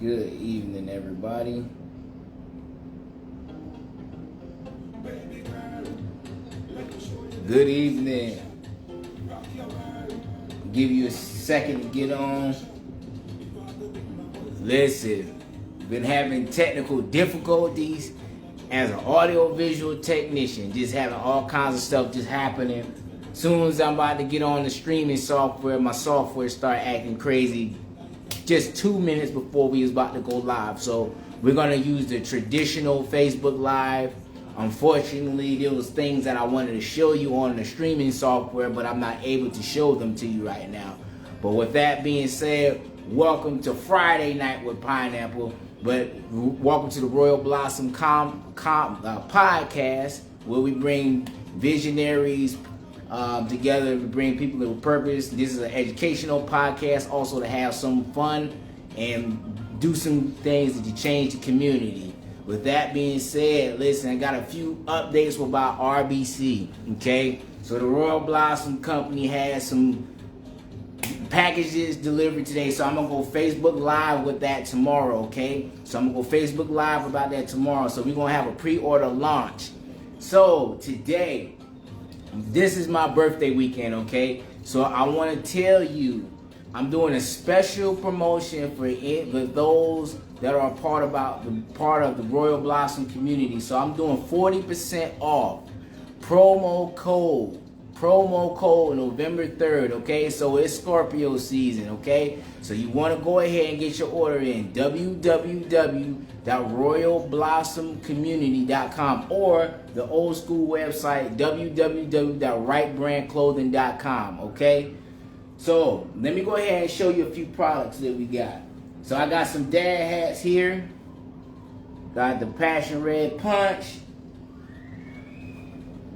Good evening, everybody. Good evening. Give you a second to get on. Listen, been having technical difficulties as an audio-visual technician. Just having all kinds of stuff just happening. Soon as I'm about to get on the streaming software, my software start acting crazy. Just 2 minutes before we was about to go live. So we're gonna use the traditional Facebook Live. Unfortunately, there was things that I wanted to show you on the streaming software, but I'm not able to show them to you right now. But with that being said, welcome to Friday Night with Pineapple. But welcome to the Royal Blossom podcast, where we bring visionaries together to bring people with purpose. This is an educational podcast, also to have some fun and do some things to change the community. With that being said, listen, I got a few updates about RBC, okay? So the Royal Blossom Company has some packages delivered today, so I'm gonna go Facebook Live with that tomorrow, okay? So I'm gonna go Facebook Live about that tomorrow. So we're gonna have a pre-order launch. So today, this is my birthday weekend, okay? So I want to tell you, I'm doing a special promotion for those that are part of the Royal Blossom community. So I'm doing 40% off. Promo code November 3rd, okay? So it's Scorpio season, okay? So you want to go ahead and get your order in www.royalblossomcommunity.com or the old school website www.rightbrandclothing.com, okay? So let me go ahead and show you a few products that we got. So I got some dad hats here. Got the Passion Red Punch.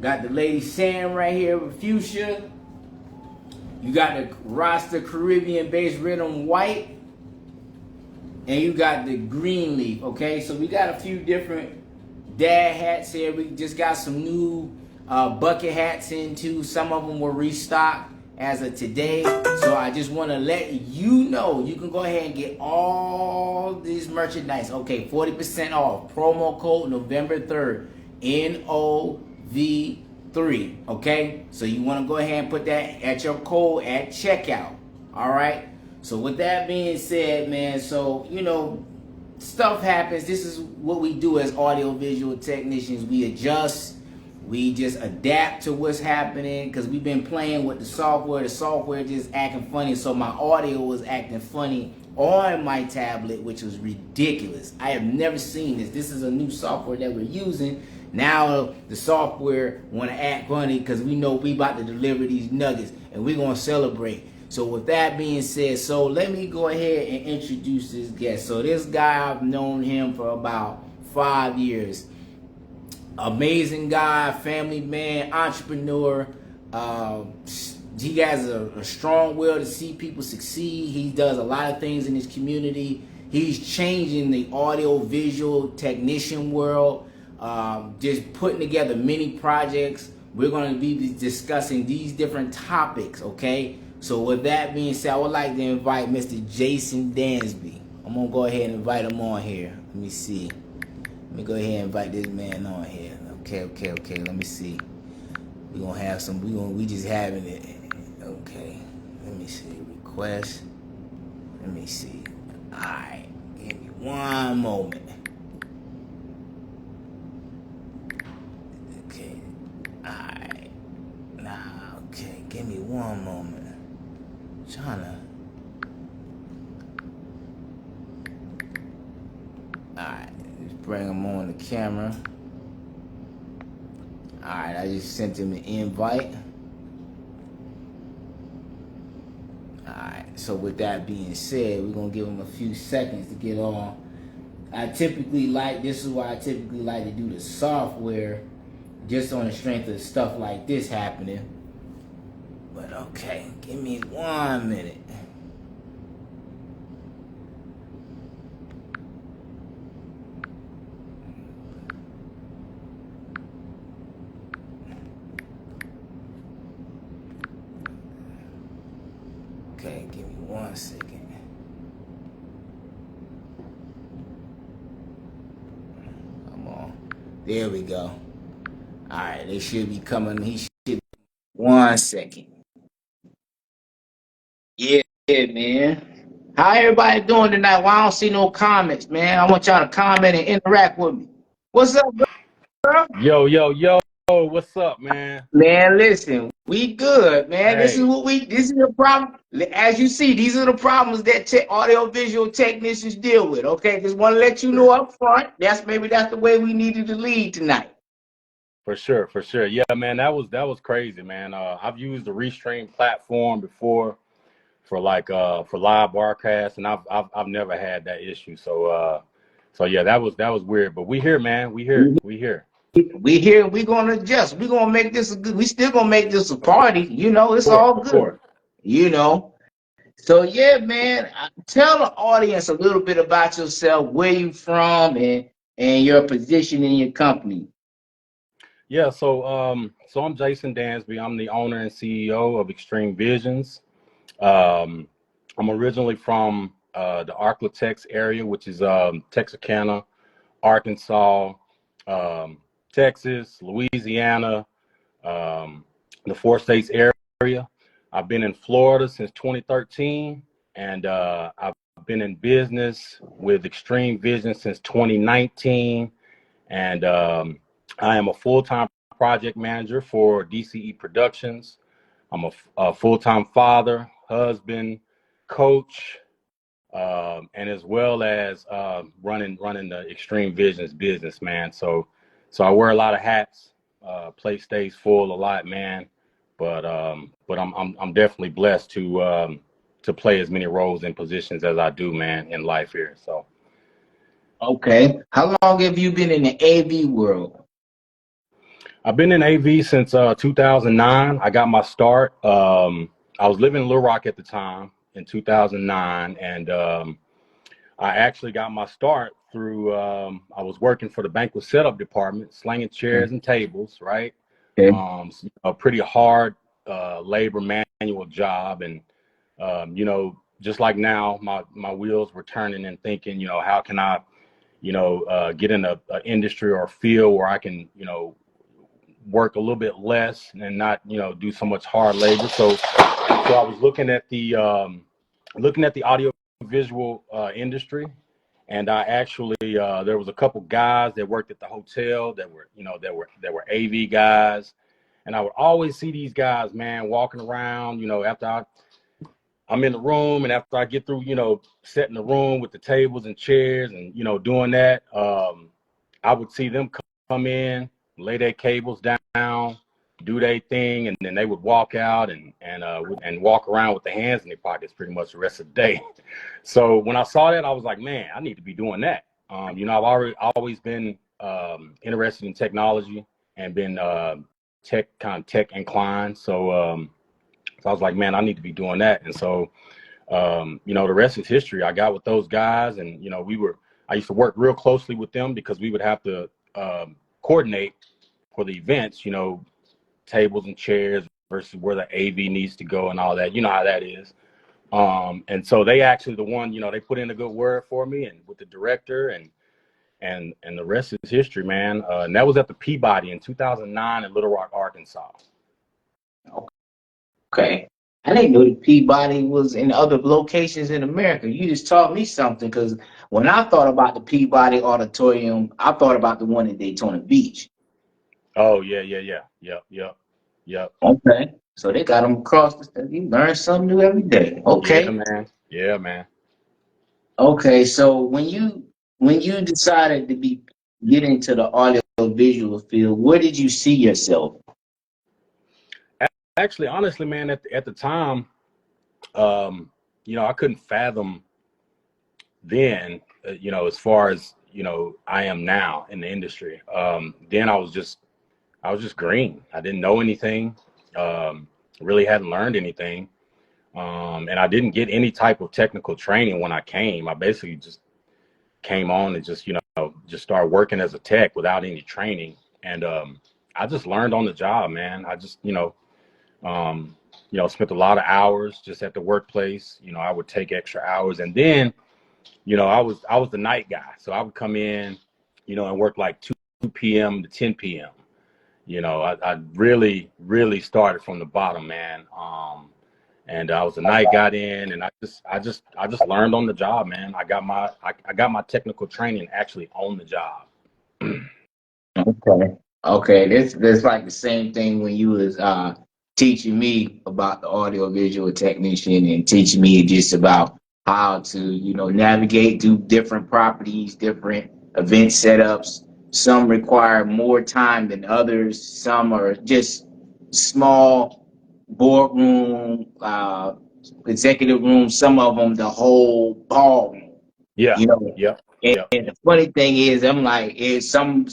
Got the Lady Sam right here with fuchsia. You got the Rasta Caribbean based rhythm white. And you got the green leaf, okay? So we got a few different dad hats here. We just got some new bucket hats in too. Some of them were restocked as of today. So I just want to let you know you can go ahead and get all this merchandise. Okay, 40% off. Promo code November 3rd. NOV3. Okay? So you want to go ahead and put that at your code at checkout. Alright? So with that being said, man, so you know, stuff happens. This is what we do as audio-visual technicians. We adjust. We just adapt to what's happening because we've been playing with the software. The software just acting funny. So my audio was acting funny on my tablet, which was ridiculous. I have never seen this. This is a new software that we're using. Now the software want to act funny because we know we about to deliver these nuggets and we're going to celebrate. So with that being said, so let me go ahead and introduce this guest. So this guy, I've known him for about 5 years. Amazing guy, family man, entrepreneur. He has a strong will to see people succeed. He does a lot of things in his community. He's changing the audio-visual technician world, just putting together many projects. We're going to be discussing these different topics, okay? So with that being said, I would like to invite Mr. Jason Dansby. I'm going to go ahead and invite him on here. Let me see. Let me go ahead and invite this man on here. Okay. Let me see. We're gonna have some. We just having it. Okay. Let me see. Request. Let me see. All right. Give me one moment. Okay. All right. Nah. Okay. Give me one moment. Tryna. All right. Bring him on the camera. Alright, I just sent him an invite. Alright, so with that being said, we're going to give him a few seconds to get on. This is why I typically like to do the software, just on the strength of stuff like this happening. But okay, give me 1 minute. Okay, give me 1 second. There we go. All right, they should be coming. He should. 1 second. Yeah, man. How everybody doing tonight? Well, I don't see no comments, man. I want y'all to comment and interact with me. What's up, bro? Yo, yo, yo, what's up, man? Man, listen, we good, man. This is Hey, what we. This is the problem. As you see, these are the problems that audio visual technicians deal with. Okay, just want to let you know up front. That's the way we needed to lead tonight. for sure, for sure. Yeah, man, that was crazy, man. I've used the Restream platform before for for live broadcasts, and I've never had that issue. So yeah, that was weird. But we here, man. We here. We here. We gonna adjust. We gonna make this a good. We still gonna make this a Of party. You know, it's course, all of course. good. You know. So yeah, man. Tell the audience a little bit about yourself, where you from, and your position in your company. Yeah, so I'm Jason Dansby. I'm the owner and CEO of Extreme Visions. Um, I'm originally from the Arklatex area, which is Texarkana, Arkansas, um, Texas, Louisiana, um, the four states area. I've been in Florida since 2013, and I've been in business with Extreme Vision since 2019. And I am a full-time project manager for DCE Productions. I'm a full-time father, husband, coach, and as well as running the Extreme Visions business, man. So I wear a lot of hats. Plate stays full a lot, man. But I'm definitely blessed to play as many roles and positions as I do, man, in life here. So Okay. How long have you been in the AV world? I've been in AV since 2009. I got my start. I was living in Little Rock at the time in 2009, and I actually got my start through, I was working for the banquet setup department, slinging chairs and tables, right? Okay. A pretty hard labor manual job. And, just like now, my wheels were turning and thinking, how can I, get in a industry or a field where I can, work a little bit less and not, do so much hard labor. So I was looking at the audio visual industry, and I actually there was a couple guys that worked at the hotel that were that were AV guys, and I would always see these guys, man, walking around, after I'm in the room, and after I get through, setting the room with the tables and chairs and doing that, I would see them come in, lay their cables down, do their thing, and then they would walk out and walk around with their hands in their pockets pretty much the rest of the day. So when I saw that, I was like, man, I need to be doing that. I've always been interested in technology and been tech inclined. So I was like, man, I need to be doing that. And so the rest is history. I got with those guys, and I used to work real closely with them because we would have to coordinate for the events, tables and chairs versus where the AV needs to go and all that. You know how that is. And so they actually the one, they put in a good word for me and with the director, and the rest is history, man. And that was at the Peabody in 2009 in Little Rock, Arkansas. Okay. I didn't know the Peabody was in other locations in America. You just taught me something because when I thought about the Peabody Auditorium, I thought about the one in Daytona Beach. Oh yeah, yeah, yeah, yep, yep, yep. Okay. So they got them across the state. You learn something new every day. Yeah, Okay. man. Yeah, man. Okay. So when you decided to get into the audio visual field, where did you see yourself? Actually, honestly, man, at the time, I couldn't fathom then, as far as I am now in the industry. Then I was just green. I didn't know anything. Really hadn't learned anything, and I didn't get any type of technical training when I came. I basically just came on and just started working as a tech without any training, and I just learned on the job, man. I just spent a lot of hours just at the workplace. I would take extra hours, and then I was the night guy, so I would come in, and work like p.m. to 10 p.m. You know, I really, really started from the bottom, man. And I was a night, got in, and I just learned on the job, man. I got my technical training actually on the job. Okay. Okay. This like the same thing when you was teaching me about the audio visual technician and teaching me just about how to, navigate through different properties, different event setups. Some require more time than others. Some are just small boardroom, executive room. Some of them the whole ballroom. Yeah, You know, yep, and yep, the funny thing is, I'm like, some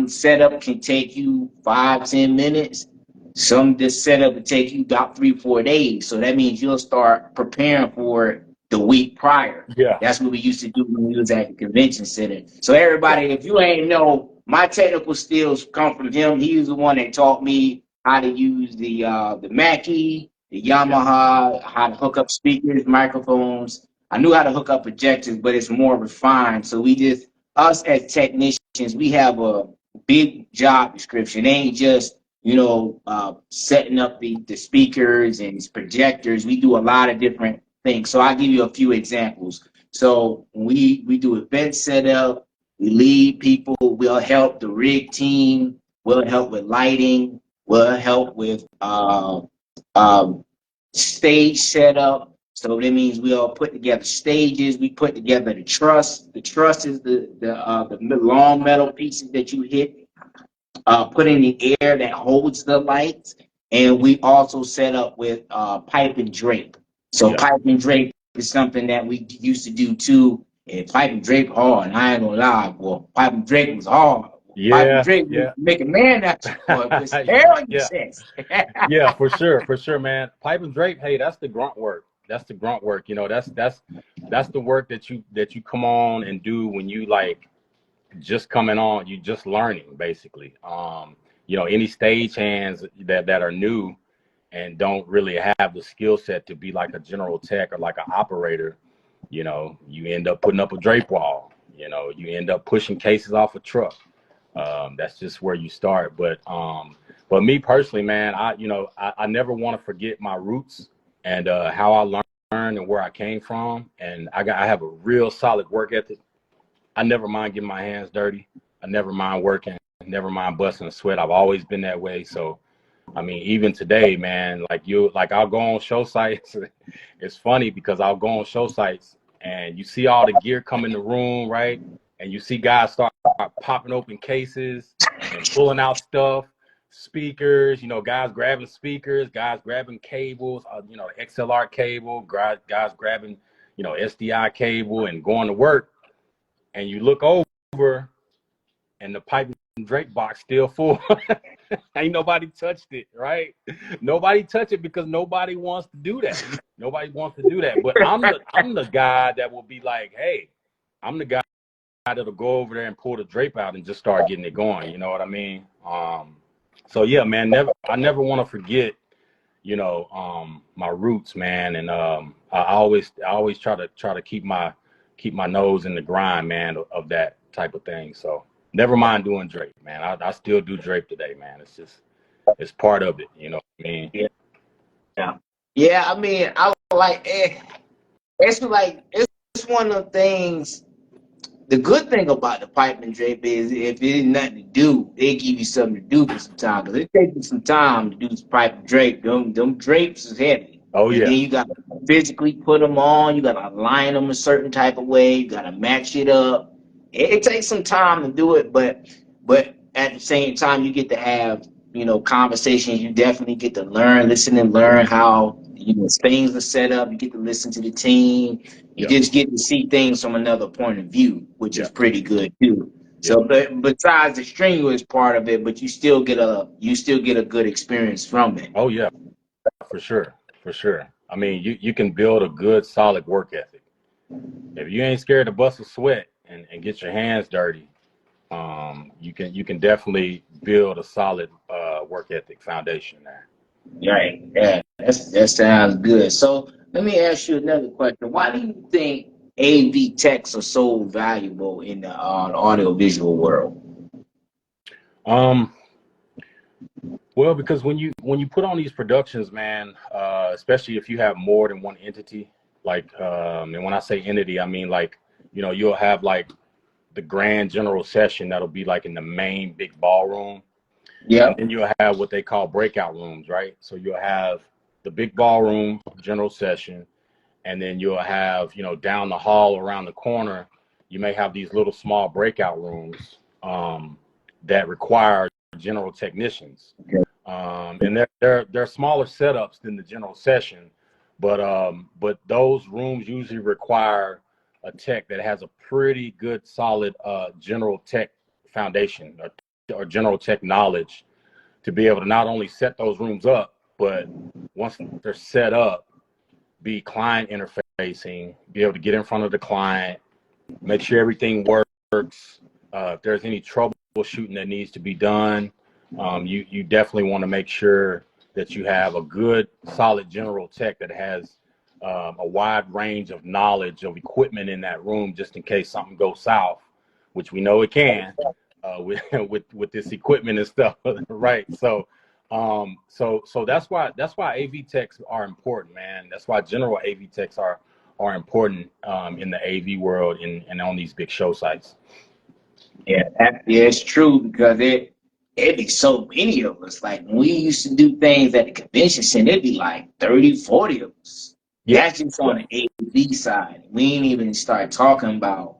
setup can take you 5-10 minutes. Some this setup will take you about 3-4 days. So that means you'll start preparing for it the week prior. yeah, That's what we used to do when we was at the convention center. So yeah, everybody, if you ain't know, my technical skills come from him. He was the one that taught me how to use the Mackie, the yeah, Yamaha, how to hook up speakers, microphones. I knew how to hook up projectors, but it's more refined. So us as technicians, we have a big job description. It ain't just, setting up the speakers and projectors. We do a lot of different things. So I'll give you a few examples. So we do event setup, we lead people, we'll help the rig team, we'll help with lighting, we'll help with um, stage setup. So that means we all put together stages. We put together the truss. The truss is the long metal pieces that you hit, put in the air that holds the lights. And we also set up with pipe and drape. So yeah, pipe and drape is something that we used to do too. And pipe and drape hard. I ain't gonna lie, boy. Pipe and drape was hard. Pipe and yeah, drape would yeah, make a man out you, boy. It was hell in your yeah, chest. yeah, for sure, man. Pipe and drape, hey, that's the grunt work. That's the grunt work. You know, that's the work that you come on and do when you like just coming on, you just learning basically. Any stage hands that are new and don't really have the skill set to be like a general tech or like an operator, you end up putting up a drape wall. You end up pushing cases off a truck. That's just where you start. But me personally, man, I never want to forget my roots and how I learned and where I came from. And I have a real solid work ethic. I never mind getting my hands dirty. I never mind working. Never mind busting a sweat. I've always been that way. So, I mean, even today, man, I'll go on show sites. It's funny because I'll go on show sites and you see all the gear come in the room, right? And you see guys start popping open cases and pulling out stuff, speakers, guys grabbing speakers, guys grabbing cables, the XLR cable, guys grabbing, SDI cable and going to work. And you look over and the pipe and drape box still full. Ain't nobody touched it, right? Nobody touched it because nobody wants to do that. Nobody wants to do that. But I'm the guy that will be like, hey, I'm the guy that'll go over there and pull the drape out and just start getting it going. You know what I mean? So yeah, man, I never want to forget, my roots, man. And I always try to keep my nose in the grind, man, of that type of thing. So never mind doing drape, man. I still do drape today, man. It's part of it, you know what I mean? Yeah. Yeah. Yeah, I mean, I like it. It's one of the things. The good thing about the pipe and drape is if it ain't nothing to do, they give you something to do for some time. Because it takes you some time to do this pipe and drape. Them drapes is heavy. Oh And then yeah. you got to physically put them on. You got to align them a certain type of way. You got to match it up. It takes some time to do it, but at the same time, you get to have conversations. You definitely get to listen and learn how things are set up. You get to listen to the team. You Yep. just get to see things from another point of view, which is Yep. pretty good too. Yep. So, but besides the strenuous part of it, but you still get a good experience from it. Oh yeah, for sure. For sure. I mean, you can build a good solid work ethic. If you ain't scared to bust a sweat and get your hands dirty, you can definitely build a solid work ethic foundation there. Right. Yeah. That sounds good. So let me ask you another question. Why do you think AV techs are so valuable in the audio visual world? Um, well, because when you put on these productions, man, especially if you have more than one entity, like, and when I say entity, I mean like, you'll have like the grand general session that'll be like in the main big ballroom, and Yep. then you'll have what they call breakout rooms, right? So you'll have the big ballroom general session, and then you'll have, down the hall around the corner, you may have these little small breakout rooms that require general technicians. And they're smaller setups than the general session, but those rooms usually require a tech that has a pretty good solid general tech foundation, or general tech knowledge, to be able to not only set those rooms up, but once they're set up, be client interfacing, be able to get in front of the client, make sure everything works. If there's any troubleshooting that needs to be done, you definitely want to make sure that you have a good, solid general tech that has a wide range of knowledge of equipment in that room, just in case something goes south, which we know it can with this equipment and stuff, right? So that's why AV techs are important, man. That's why general AV techs are important in the AV world and on these big show sites. Yeah, yeah, it's true because it'd be so many of us. Like when we used to do things at the convention center, it'd be like 30, 40 of us. Yeah, That's just yeah, on the AV side. We ain't even start talking about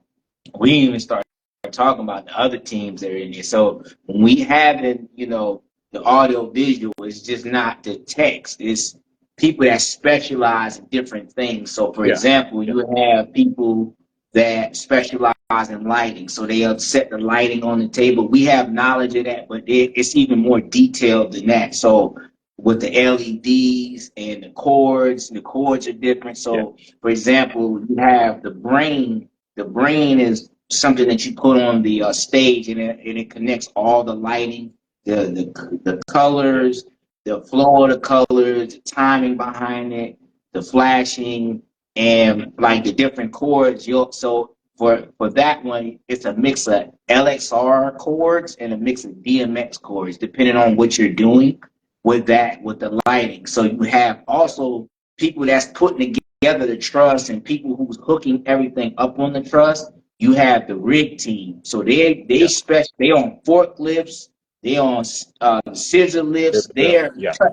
the other teams that are in there. So when we have it, the audio visual, it's just not the text. It's people that specialize in different things. So for yeah, example, yeah, you have people that specialize in lighting. So they'll set the lighting on the table. We have knowledge of that, but it's even more detailed than that. So with the LEDs and the cords are different. yeah, So for example, you have the brain. The brain is something that you put on the stage, and it connects all the lighting, the yeah, colors, the flow of the colors, the timing behind it, the flashing, and like the different chords. So for that one, it's a mix of LXR chords and a mix of DMX chords, depending on what you're doing with the lighting. So you have also people that's putting together the truss and people who's hooking everything up on the truss. You have the rig team, so yeah, they on forklifts, they on scissor lifts. yeah,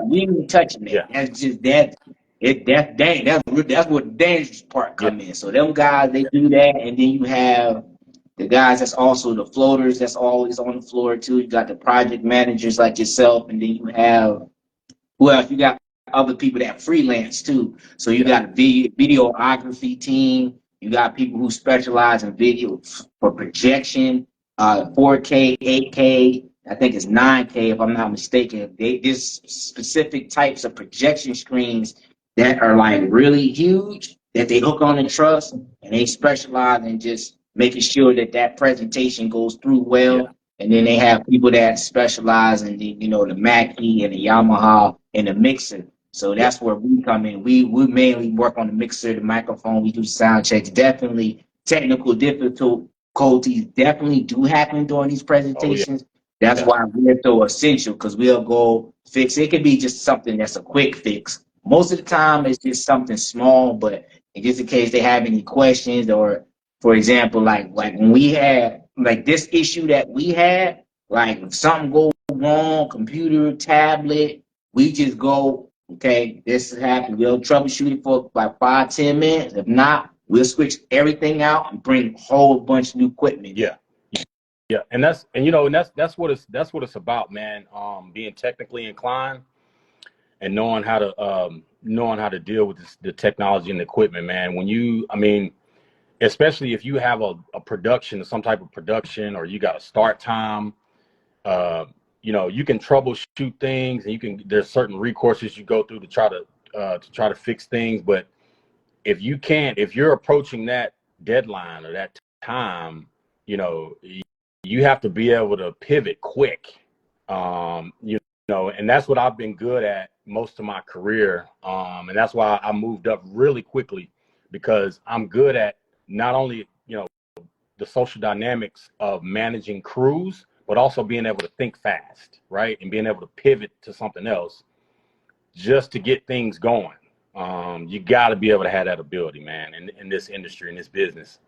We ain't touching that. yeah, That's just that. That's where the dangerous part yeah, come in. So them guys, they do that, and then you have the guys that's also the floaters that's always on the floor too. You got the project managers like yourself, and then you have you got other people that freelance too. So you yeah, got a videography team. You got people who specialize in video for projection, 4K, 8K. I think it's 9K if I'm not mistaken. There's specific types of projection screens that are like really huge that they hook on the truss, and they specialize in just making sure that presentation goes through yeah, well. And then they have people that specialize in the Mackie and the Yamaha and the mixer. So yeah, that's where we come in. We mainly work on the mixer, the microphone. We do sound checks. Definitely technical difficulties definitely do happen during these oh yeah, presentations. That's yeah, why we're so essential because we'll go fix. It could be just something that's a quick fix. Most of the time, it's just something small, but just in case they have any questions, or for example, like when we had like this issue that we had, like if something goes wrong, computer, tablet, we just go, okay, this has happened. We'll troubleshoot it for like 5, 10 minutes. If not, we'll switch everything out and bring a whole bunch of new equipment in. yeah. Yeah, and that's what it's about, man. Being technically inclined and knowing how to deal with the technology and the equipment, man. I mean, especially if you have a production, some type of production, or you got a start time, uh, you can troubleshoot things, and there's certain recourses you go through to try to fix things. But if you're approaching that deadline or that time, you know, you have to be able to pivot quick. And that's what I've been good at most of my career. And that's why I moved up really quickly, because I'm good at not only, the social dynamics of managing crews, but also being able to think fast, right? And being able to pivot to something else just to get things going. You got to be able to have that ability, man, in this industry, in this business.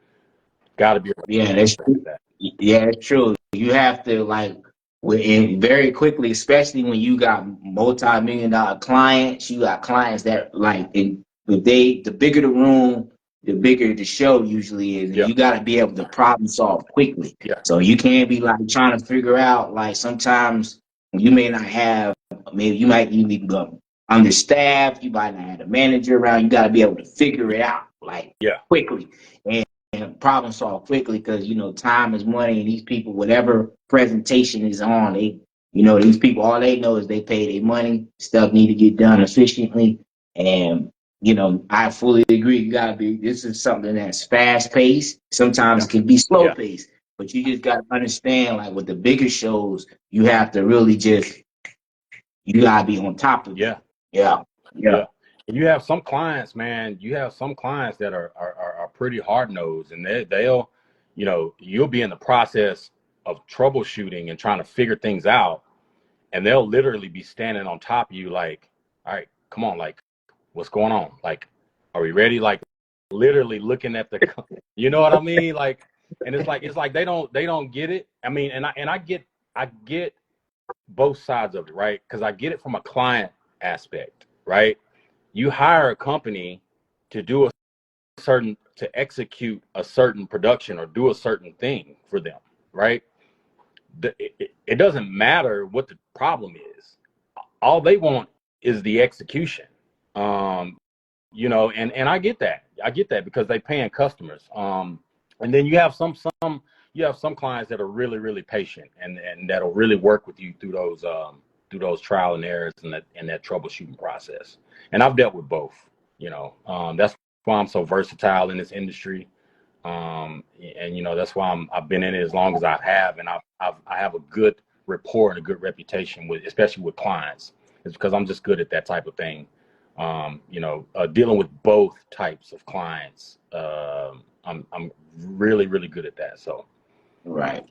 Got to be able Yeah, to that's have true. that. Yeah, it's true. You have to like and very quickly, especially when you got multi-million-dollar clients. You got clients that like if the bigger the room, the bigger the show usually is, and Yeah, you got to be able to problem solve quickly. yeah, So you can't be like trying to figure out like sometimes you may not have maybe you might even be understaffed. You might not have a manager around. You got to be able to figure it out like yeah, quickly. And problem solve quickly because time is money, and these people, whatever presentation is on, these people, all they know is they pay their money. Stuff need to get done efficiently, and I fully agree. You gotta be. This is something that's fast paced. Sometimes yeah, it can be slow yeah, paced, but you just gotta understand, like with the bigger shows, you have to really just you gotta be on top of it. yeah, Yeah, yeah, yeah. And you have some clients, man. You have some clients that are pretty hard nosed, and they'll, you'll be in the process of troubleshooting and trying to figure things out, and they'll literally be standing on top of you, like, all right, come on, like, what's going on? Like, are we ready? Like, literally looking at the, you know what I mean? Like, and it's like they don't get it. I mean, I get both sides of it, right? Because I get it from a client aspect, right? You hire a company to do to execute a certain production or do a certain thing for them, right? It doesn't matter what the problem is. All they want is the execution. Um, and I get that. I get that because they paying customers. And then you have some clients that are really, really patient and that'll really work with you through those trial and errors and that troubleshooting process. And I've dealt with both. That's why I'm so versatile in this industry. And that's why I've been in it as long as I have, and I have a good rapport and a good reputation especially with clients. It's because I'm just good at that type of thing. Dealing with both types of clients. I'm really, really good at that. So right.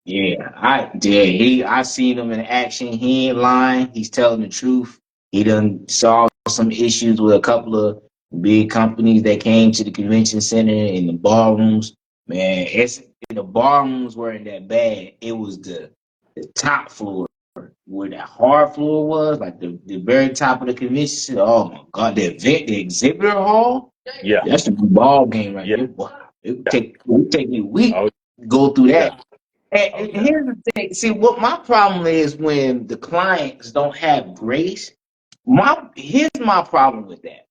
Yeah, I seen him in action. He ain't lying. He's telling the truth. He done saw some issues with a couple of big companies that came to the convention center in the ballrooms. Man, the ballrooms weren't that bad. It was the top floor where that hard floor was, like the very top of the convention center. Oh my God, the exhibitor hall. yeah, That's the ball game right yeah, there. Boy, yeah, it would take me a week oh to go through that. yeah, oh And yeah, here's the thing. See, what my problem is when the clients don't have grace. Here's my problem with that.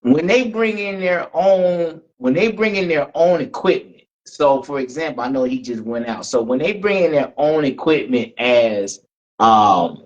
When they bring in their own equipment. So, for example, I know he just went out. So when they bring in their own equipment um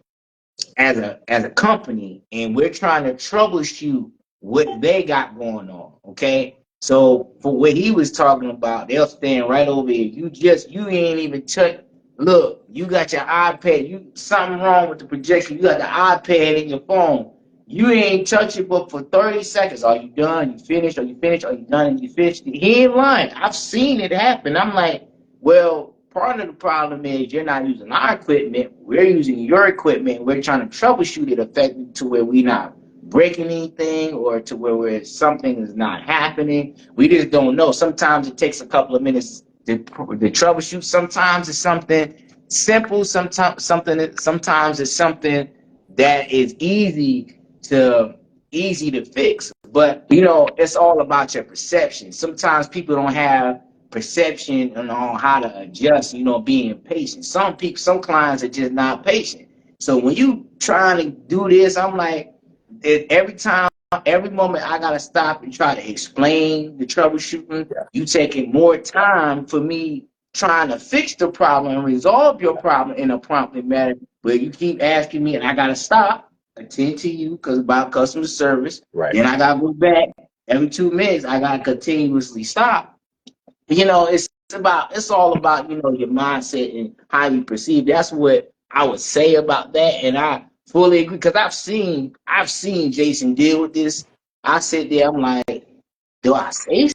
as a company, and we're trying to troubleshoot what they got going on. Okay. So for what he was talking about, they'll stand right over here. You ain't even touch. Look, you got your iPad. Something wrong with the projection. You got the iPad in your phone. You ain't touch it but for 30 seconds. Are you done? You finished? Are you finished? Are you done? And you finished? He ain't lying. I've seen it happen. I'm like, well, part of the problem is you're not using our equipment. We're using your equipment. We're trying to troubleshoot it effectively to where we're not breaking anything or to where something is not happening. We just don't know. Sometimes it takes a couple of minutes to troubleshoot. Sometimes it's something simple. Sometimes it's something that is easy to fix. But it's all about your perception. Sometimes people don't have perception on how to adjust, being patient. Some clients are just not patient. So when you trying to do this, I'm like, every moment I gotta stop and try to explain the troubleshooting. yeah, You taking more time for me trying to fix the problem and resolve your problem in a prompt manner, but you keep asking me and I gotta stop, attend to you because about customer service. right, Then I gotta go back every 2 minutes. I gotta continuously stop. It's all about your mindset and how you perceive. That's what I would say about that, and I fully agree because I've seen Jason deal with this. I sit there, I'm like, do I say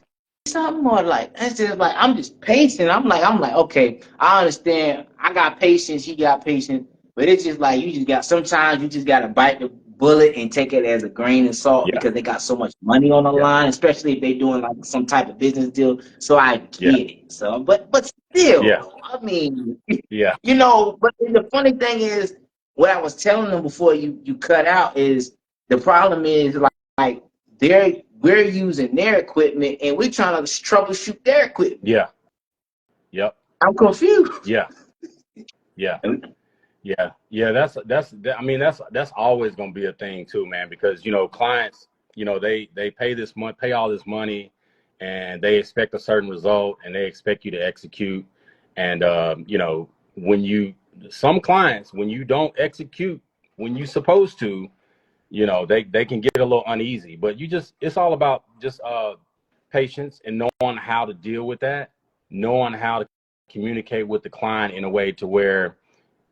something, or like it's just like I'm just patient. I'm like, okay, I understand. I got patience. He got patience, but it's just like you just got. Sometimes you just gotta bite the bullet and take it as a grain of salt Yeah. because they got so much money on the Yeah. line, especially if they're doing like some type of business deal. So I Yeah. get it. So, but still, Yeah. though, I mean, Yeah. you know. But the funny thing is, what I was telling them before you cut out is the problem is like we're using their equipment and we're trying to troubleshoot their equipment. Yeah. Yep. I'm confused. Yeah. Yeah. Yeah, yeah, I mean, that's always going to be a thing too, man, because, clients, they pay all this money and they expect a certain result and they expect you to execute. And, some clients, when you don't execute when you're supposed to, they can get a little uneasy, but it's all about just patience and knowing how to deal with that, knowing how to communicate with the client in a way to where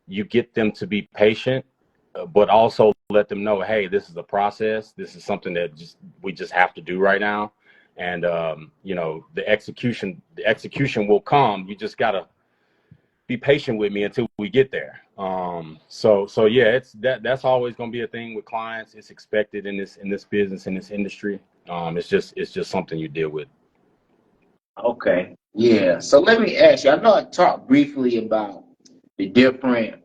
you get them to be patient, but also let them know, hey, this is a process. This is something that we just have to do right now. And, the execution will come. You just got to be patient with me until we get there. So yeah, that's always going to be a thing with clients. It's expected in this business, in this industry. It's just something you deal with. Okay. Yeah. So let me ask you. I know I talked briefly about the different,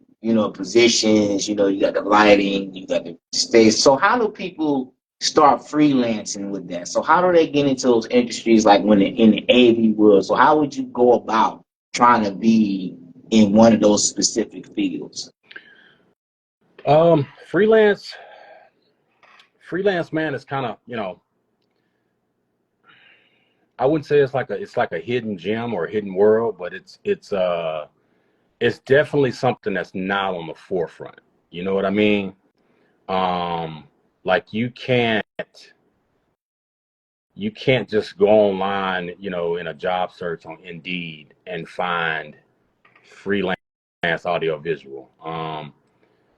positions. You got the lighting, you got the stage. So how do people start freelancing with that? So how do they get into those industries like when in the AV world? So how would you go about trying to be in one of those specific fields? Freelance, man, is kind of, I wouldn't say it's like a hidden gem or a hidden world, but it's definitely something that's not on the forefront. You know what I mean? Like you can't just go online, in a job search on Indeed and find freelance audio visual.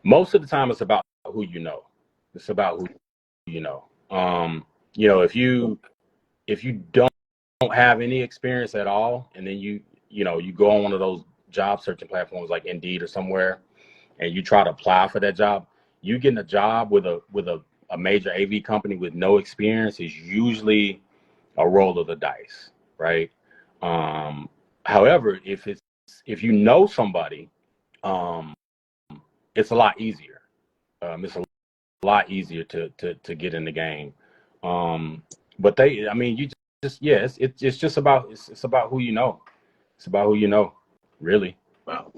Most of the time it's about who you know. It's about who you know. If you don't have any experience at all, and then you go on one of those job searching platforms like Indeed or somewhere, and you try to apply for that job, you getting a job with a major AV company with no experience is usually a roll of the dice, right? Um, However, if you know somebody, um, it's a lot easier. It's a lot easier to get in the game. But I mean, you yeah, it's just about it's about who you know. It's about who you know, really. Wow.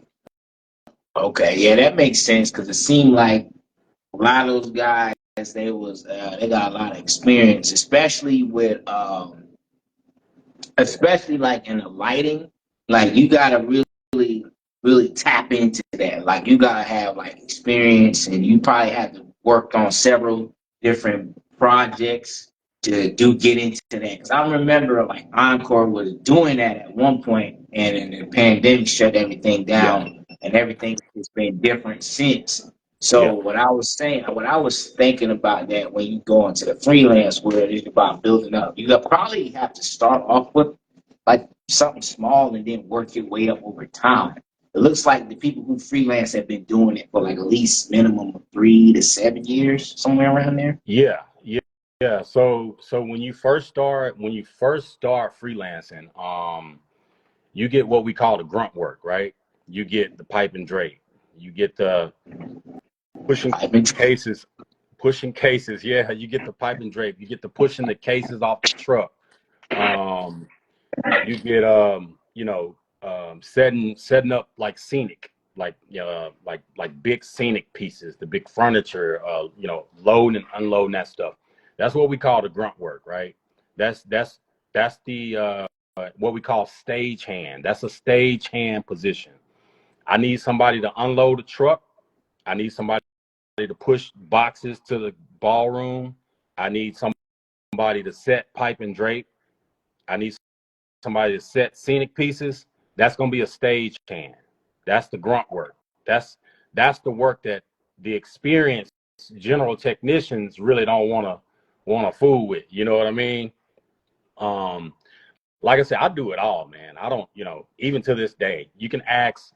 Okay. Yeah, that makes sense because it seemed like a lot of those guys they got a lot of experience, especially like in the lighting, like you gotta really tap into that. Like you gotta have like experience, and you probably have to work on several different projects to get into that. Because I remember like Encore was doing that at one point, and then the pandemic shut everything Yeah, down, and everything has been different since. So yeah, what I was thinking about that when you go into the freelance world is about building up. You probably have to start off with like something small and then work your way up over time. It looks like the people who freelance have been doing it for like at least minimum of 3 to 7 years, somewhere around there. yeah, yeah, yeah. So when you first start freelancing, you get what we call the grunt work, right? You get the pipe and drape. You get the pushing I've been cases, pushing cases. Yeah, you get the pipe and drape. You get the pushing the cases off the truck. Um, you get setting up like scenic, like big scenic pieces, the big furniture, loading and unloading that stuff. That's what we call the grunt work, right? That's the what we call stage hand. That's a stage hand position. I need somebody to unload the truck. I need somebody to push boxes to the ballroom. I need somebody to set pipe and drape. I need somebody to set scenic pieces. That's going to be a stage hand. That's the grunt work. That's the work that the experienced general technicians really don't want to fool with. You know what I mean? Um, like I said, I do it all, man. I don't, even to this day, you can ask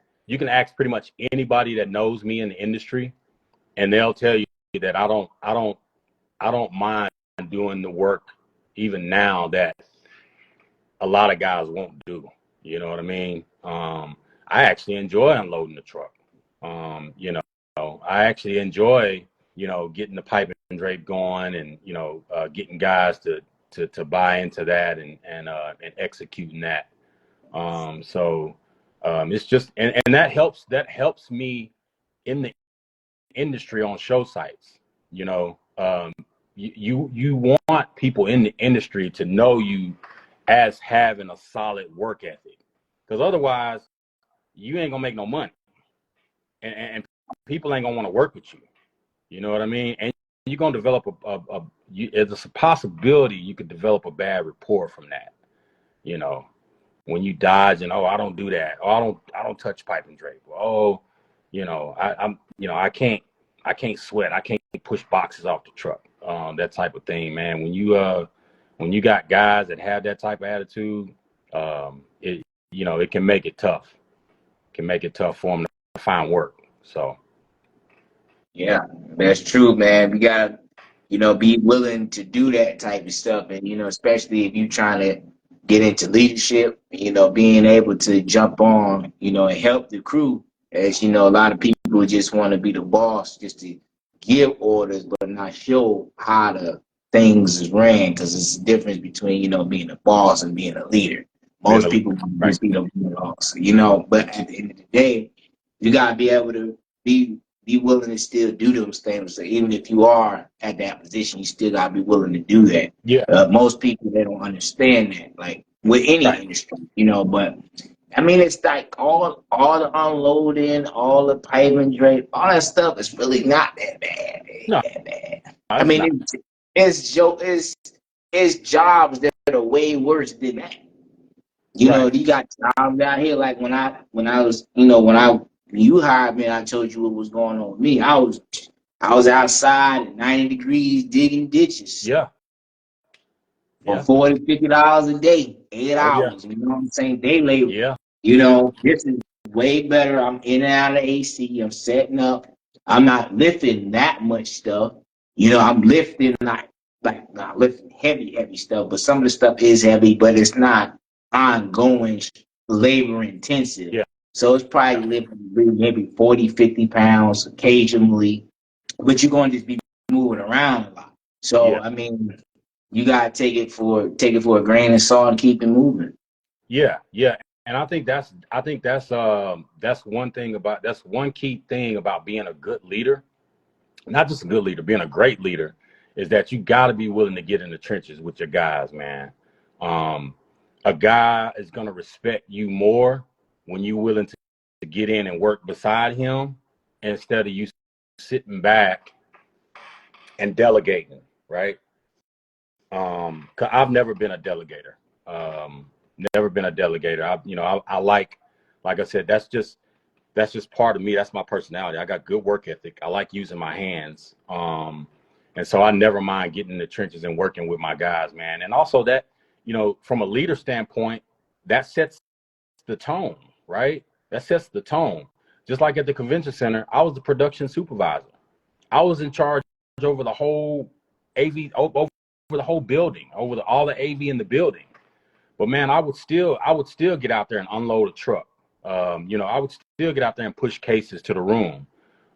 pretty much anybody that knows me in the industry, and they'll tell you that I don't mind doing the work even now that a lot of guys won't do. You know what I mean? I actually enjoy unloading the truck. I actually enjoy, getting the pipe and drape going, and getting guys to buy into that, and executing that. It's just, and that helps me in the industry on show sites. You know, you want people in the industry to know you as having a solid work ethic, because otherwise you ain't gonna make no money, and people ain't gonna want to work with you. You know what I mean? And you're gonna develop it's a possibility you could develop a bad rapport from that. You know, when you dodge and, oh, I don't do that. Oh, I don't touch pipe and drape. Oh, I can't sweat. I can't push boxes off the truck. That type of thing, man. When you got guys that have that type of attitude, it can make it tough. It can make it tough for them to find work. So. Yeah, that's true, man. We gotta, be willing to do that type of stuff, and especially if you're trying to get into leadership, being able to jump on, and help the crew. As a lot of people just want to be the boss, just to give orders, but not show how the things is ran. Because it's the difference between being a boss and being a leader. Being Most a people want to right. just be the boss, But at the end of the day, you gotta be able to be willing to still do those things. So even if you are at that position, you still gotta be willing to do that. Yeah. Most people, they don't understand that, like with any Right. industry, But I mean, it's like all the unloading, all the paving drape, all that stuff is really not that bad. It No, ain't that bad. I it's mean, not. it's jobs that are way worse than that. Right. You got jobs out here. Like when I was, when you hired me, and I told you what was going on with me. I was outside at 90 degrees digging ditches Yeah. for Yeah. $40-$50 a day, eight Oh yeah. hours. You know what I'm saying? Day labor. Yeah. This is way better. I'm in and out of AC. I'm setting up. I'm not lifting that much stuff. I'm lifting not lifting heavy stuff, but some of the stuff is heavy, but it's not ongoing labor intensive. Yeah. So it's Yeah. probably lifting maybe 40, 50 pounds occasionally, but you're going to just be moving around a lot. So Yeah. I mean, you gotta take it for a grain of salt and keep it moving. Yeah. Yeah. And I think that's one key thing about being a good leader, not just a good leader, being a great leader, is that you got to be willing to get in the trenches with your guys, man. Um, a guy is gonna respect you more when you're willing to get in and work beside him, instead of you sitting back and delegating, right? 'Cause I've never been a delegator. Um, Never been a delegator. I like I said, that's just part of me. That's my personality. I got good work ethic. I like using my hands. And so I never mind getting in the trenches and working with my guys, man. And also that, from a leader standpoint, that sets the tone, right? That sets the tone. Just like at the convention center, I was the production supervisor. I was in charge over the whole over the whole building, over all the AV in the building. But man, I would still get out there and unload a truck. I would still get out there and push cases to the room.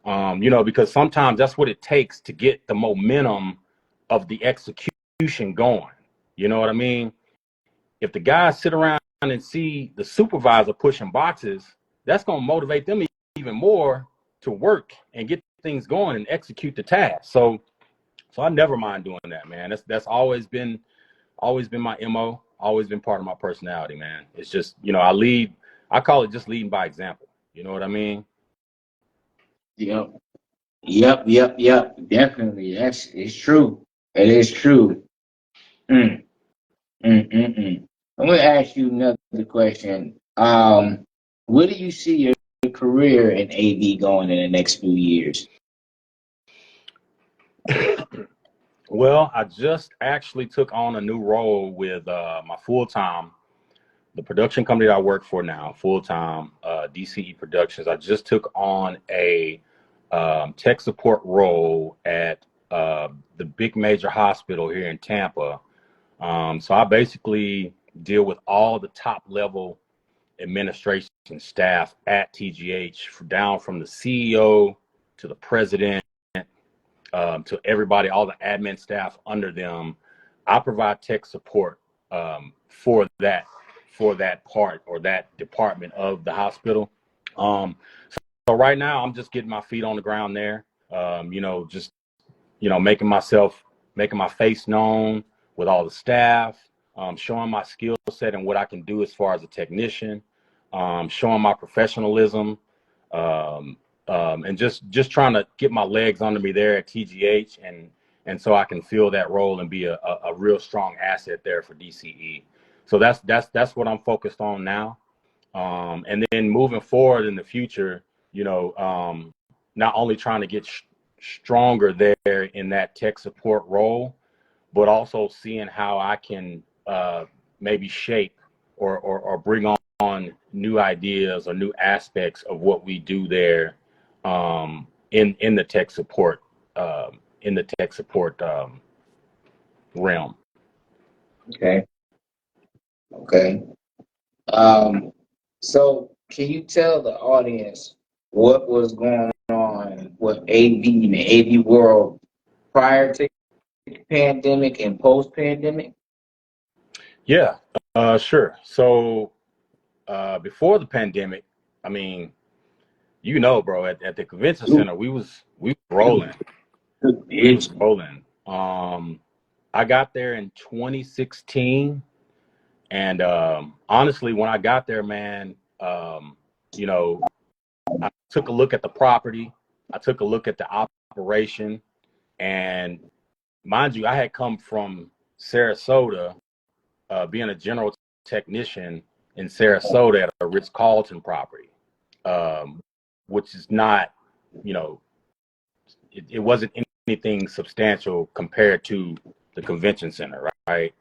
Because sometimes that's what it takes to get the momentum of the execution going. You know what I mean? If the guys sit around and see the supervisor pushing boxes, that's going to motivate them even more to work and get things going and execute the task. So I never mind doing that, man. That's always been my MO, always been part of my personality, man. It's just, I call it just leading by example. You know what I mean? Yep. Yep. Definitely. It's true. It is true. Mm, mm. I'm gonna ask you another question. Where do you see your career in AV going in the next few years? Well, I just actually took on a new role with my full time. the production company that I work for now, full time, DCE Productions. I just took on a tech support role at the big major hospital here in Tampa. So I basically deal with all the top level administration staff at TGH, down from the CEO to the president, to everybody, all the admin staff under them. I provide tech support for that part or that department of the hospital. So right now I'm just getting my feet on the ground there. Just making my face known with all the staff, showing my skill set and what I can do as far as a technician, showing my professionalism, and just trying to get my legs under me there at TGH, and so I can fill that role and be a real strong asset there for DCE. So that's what I'm focused on now. And then moving forward in the future, not only trying to get stronger there in that tech support role, but also seeing how I can maybe shape or bring on new ideas or new aspects of what we do there in the tech support realm. Okay. Okay. So can you tell the audience what was going on with AV and the AV world prior to the pandemic and post pandemic? Yeah, sure. So before the pandemic, I mean, bro, at the convention center, we was rolling. We was rolling. I got there in 2016, and honestly, when I got there, man, I took a look at the property, I took a look at the operation, and mind you, I had come from Sarasota, being a general technician in Sarasota at a Ritz-Carlton property, which is not, it wasn't anything substantial compared to the convention center, right?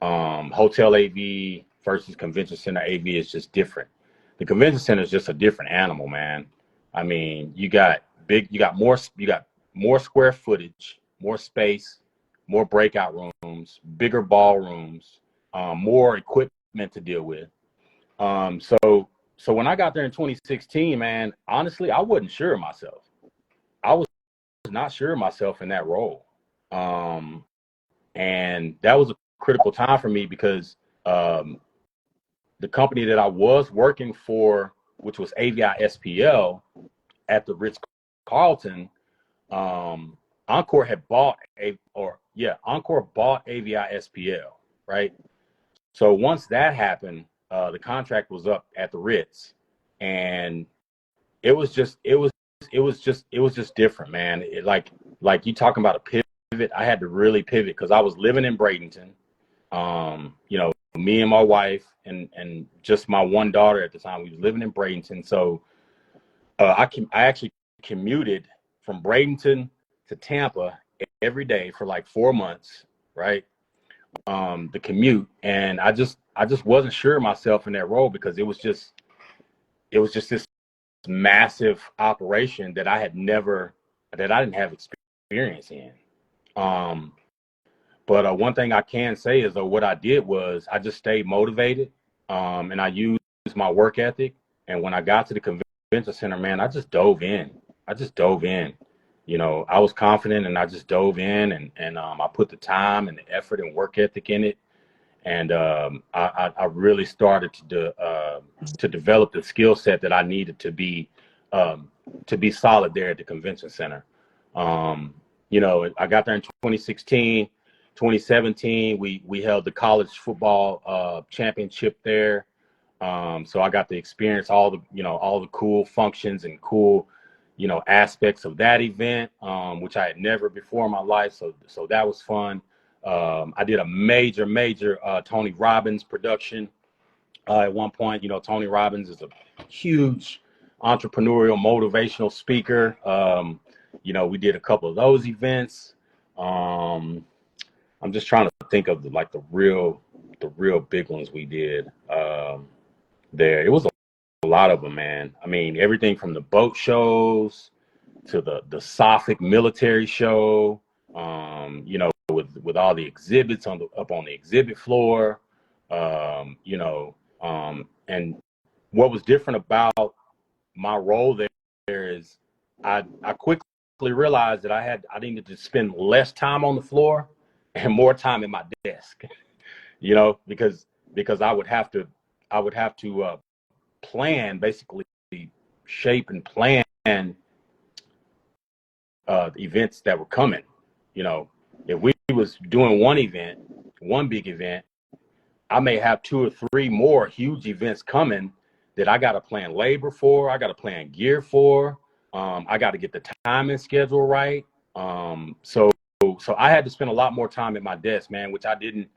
Hotel AV versus convention center AV is just different. The convention center is just a different animal, man. I mean, you got more square footage, more space, more breakout rooms, bigger ballrooms, more equipment to deal with. So when I got there in 2016, man, honestly, I wasn't sure of myself. I was not sure of myself in that role. And that was a critical time for me because the company that I was working for, which was AVI SPL at the Ritz-Carlton, Encore bought AVI SPL, right? So once that happened, the contract was up at the Ritz, and it was just different, man. Like you talking about a pivot, I had to really pivot because I was living in Bradenton. Me and my wife and just my one daughter at the time, we was living in Bradenton. So I actually commuted from Bradenton to Tampa every day for like 4 months, right? The commute, and I just wasn't sure of myself in that role because it was just this massive operation that I didn't have experience in. But one thing I can say is that what I did was I just stayed motivated, and I used my work ethic. And when I got to the convention center, man, I just dove in. I was confident, and I just dove in, and I put the time and the effort and work ethic in it. And I really started to develop the skill set that I needed to be solid there at the convention center. I got there in 2016. 2017, we held the college football championship there. So I got to experience all the cool functions and cool, aspects of that event, which I had never before in my life. So that was fun. I did a major Tony Robbins production. At one point, Tony Robbins is a huge entrepreneurial motivational speaker. We did a couple of those events. I'm just trying to think of the real the real big ones we did there. It was a lot of them, man. I mean, everything from the boat shows to the Suffolk military show, you know, with all the exhibits up on the exhibit floor, you know, and what was different about my role there is I quickly realized that I needed to spend less time on the floor and more time at my desk, you know, because I would have to plan, basically shape and plan events that were coming. You know, if we was doing one big event, I may have 2 or 3 more huge events coming that I got to plan labor for. I got to plan gear for. I got to get the timing schedule right. So I had to spend a lot more time at my desk, man, which I didn't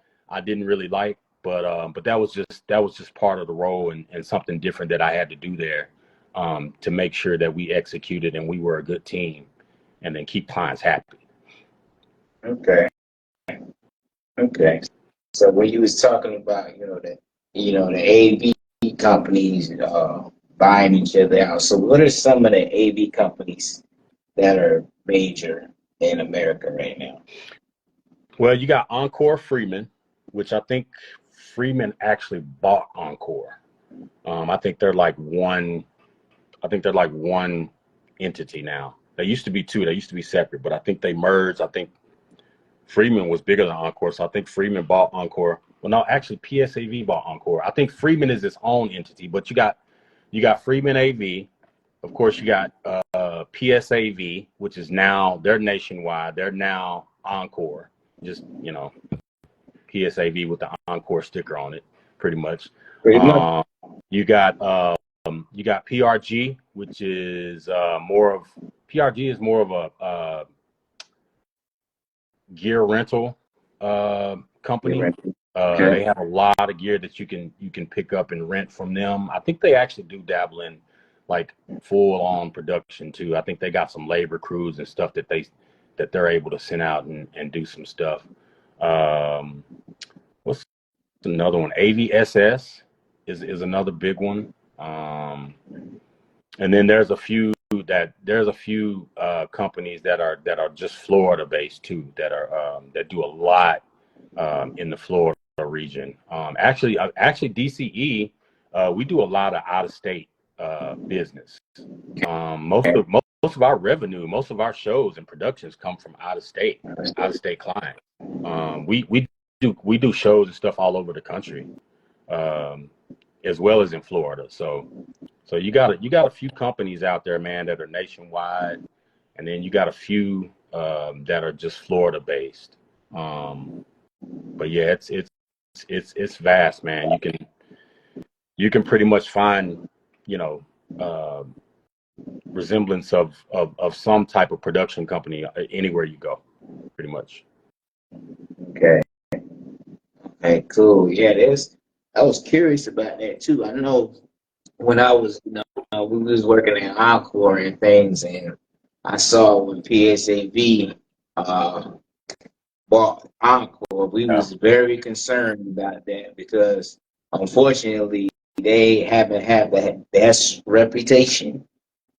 really like. But that was just part of the role and something different that I had to do there, to make sure that we executed and we were a good team, and then keep clients happy. Okay. Okay. So when you was talking about, the AV companies buying each other out. So what are some of the AV companies that are major in America right now? Well, you got Encore Freeman, which I think Freeman actually bought Encore. I think they're like one. I think they're like one entity now. They used to be two. They used to be separate, but I think they merged. I think Freeman was bigger than Encore, so I think Freeman bought Encore. Well, no, actually PSAV bought Encore. I think Freeman is its own entity, but you got Freeman AV. Of course, you got PSAV, which is now they're nationwide. They're now Encore. Just, PSAV with the Encore sticker on it, pretty much. Pretty much. You got PRG, which is more of PRG is more of a gear rental company. Okay. They have a lot of gear that you can pick up and rent from them. I think they actually do dabble in like full on production too. I think they got some labor crews and stuff that they're able to send out and do some stuff. What's another one? AVSS is another big one. And then there's a few companies that are just Florida based too, that do a lot in the Florida region. Actually DCE, we do a lot of out of state business. Most of our revenue, most of our shows and productions come from out of state clients. We do shows and stuff all over the country, as well as in Florida. So you got a few companies out there, man, that are nationwide, and then you got a few that are just Florida based. But yeah, it's vast, man. You can pretty much find, resemblance of some type of production company anywhere you go, pretty much. Okay. Okay, cool. Yeah, I was curious about that too. I know when I was, we was working in Encore and things, and I saw when PSAV bought Encore, we Yeah. was very concerned about that because unfortunately they haven't had the best reputation.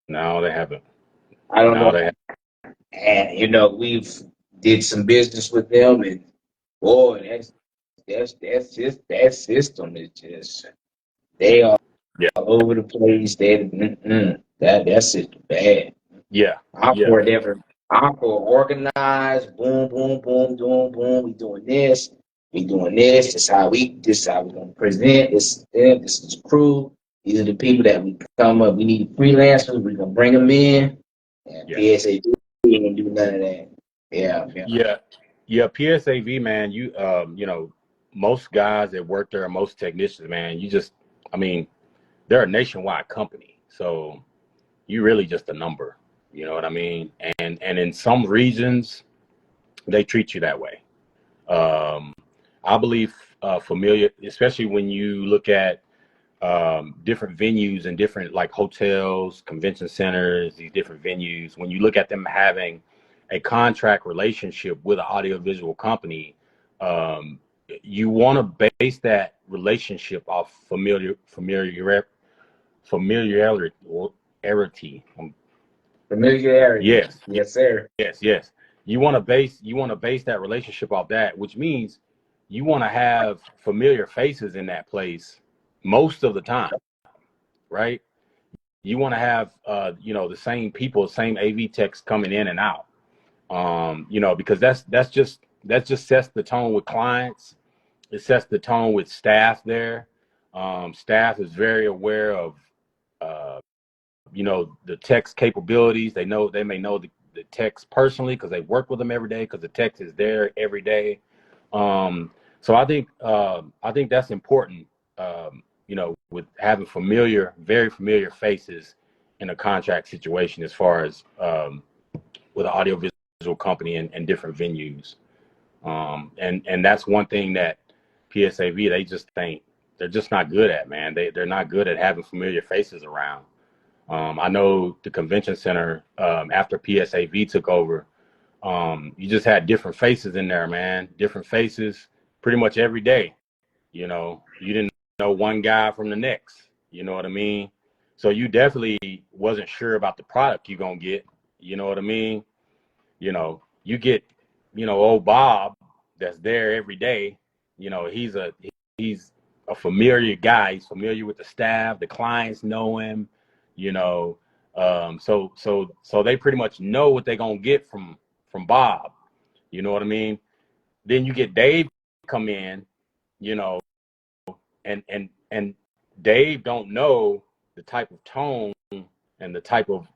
No, they haven't. I don't No, know, they haven't. and we've did some business with them, and boy, that system is just they are Yeah. all over the place. That's just bad. Yeah. Yeah. Encore never Encore organized, boom, boom, boom, doing boom. We doing this, we doing this. This is how we gonna present. This is crew. These are the people that we come up. We need freelancers. We're gonna bring them in. And Yeah. PSA we ain't do none of that. Yeah, yeah. Yeah. PSAV, man, most guys that work there, most technicians, man, I mean, they're a nationwide company. So you really just a number, you know what I mean? And in some regions, they treat you that way. I believe familiar, especially when you look at different venues and different like hotels, convention centers, these different venues, when you look at them having a contract relationship with an audiovisual company, you want to base that relationship off familiarity. Familiarity. Yes, Yes, sir. yes. You want to base that relationship off that, which means you want to have familiar faces in that place most of the time, right? You want to have the same people, same AV techs coming in and out. Because that just sets the tone with clients. It sets the tone with staff there. Staff is very aware of uh, the tech's capabilities. They may know the techs personally because they work with them every day because the tech is there every day. So I think that's important. With having very familiar faces in a contract situation, as far as with an audiovisual company and different venues. And that's one thing that PSAV, they're just not good at, man. They're not good at having familiar faces around. I know the convention center, after PSAV took over, you just had different faces in there, man. Different faces pretty much every day. You didn't know one guy from the next. You know what I mean? So you definitely wasn't sure about the product you're going to get. You know what I mean? You get, old Bob that's there every day. He's a familiar guy. He's familiar with the staff. The clients know him. You know, so they pretty much know what they're gonna get from Bob. You know what I mean? Then you get Dave come in, you know, and Dave don't know the type of tone and the type of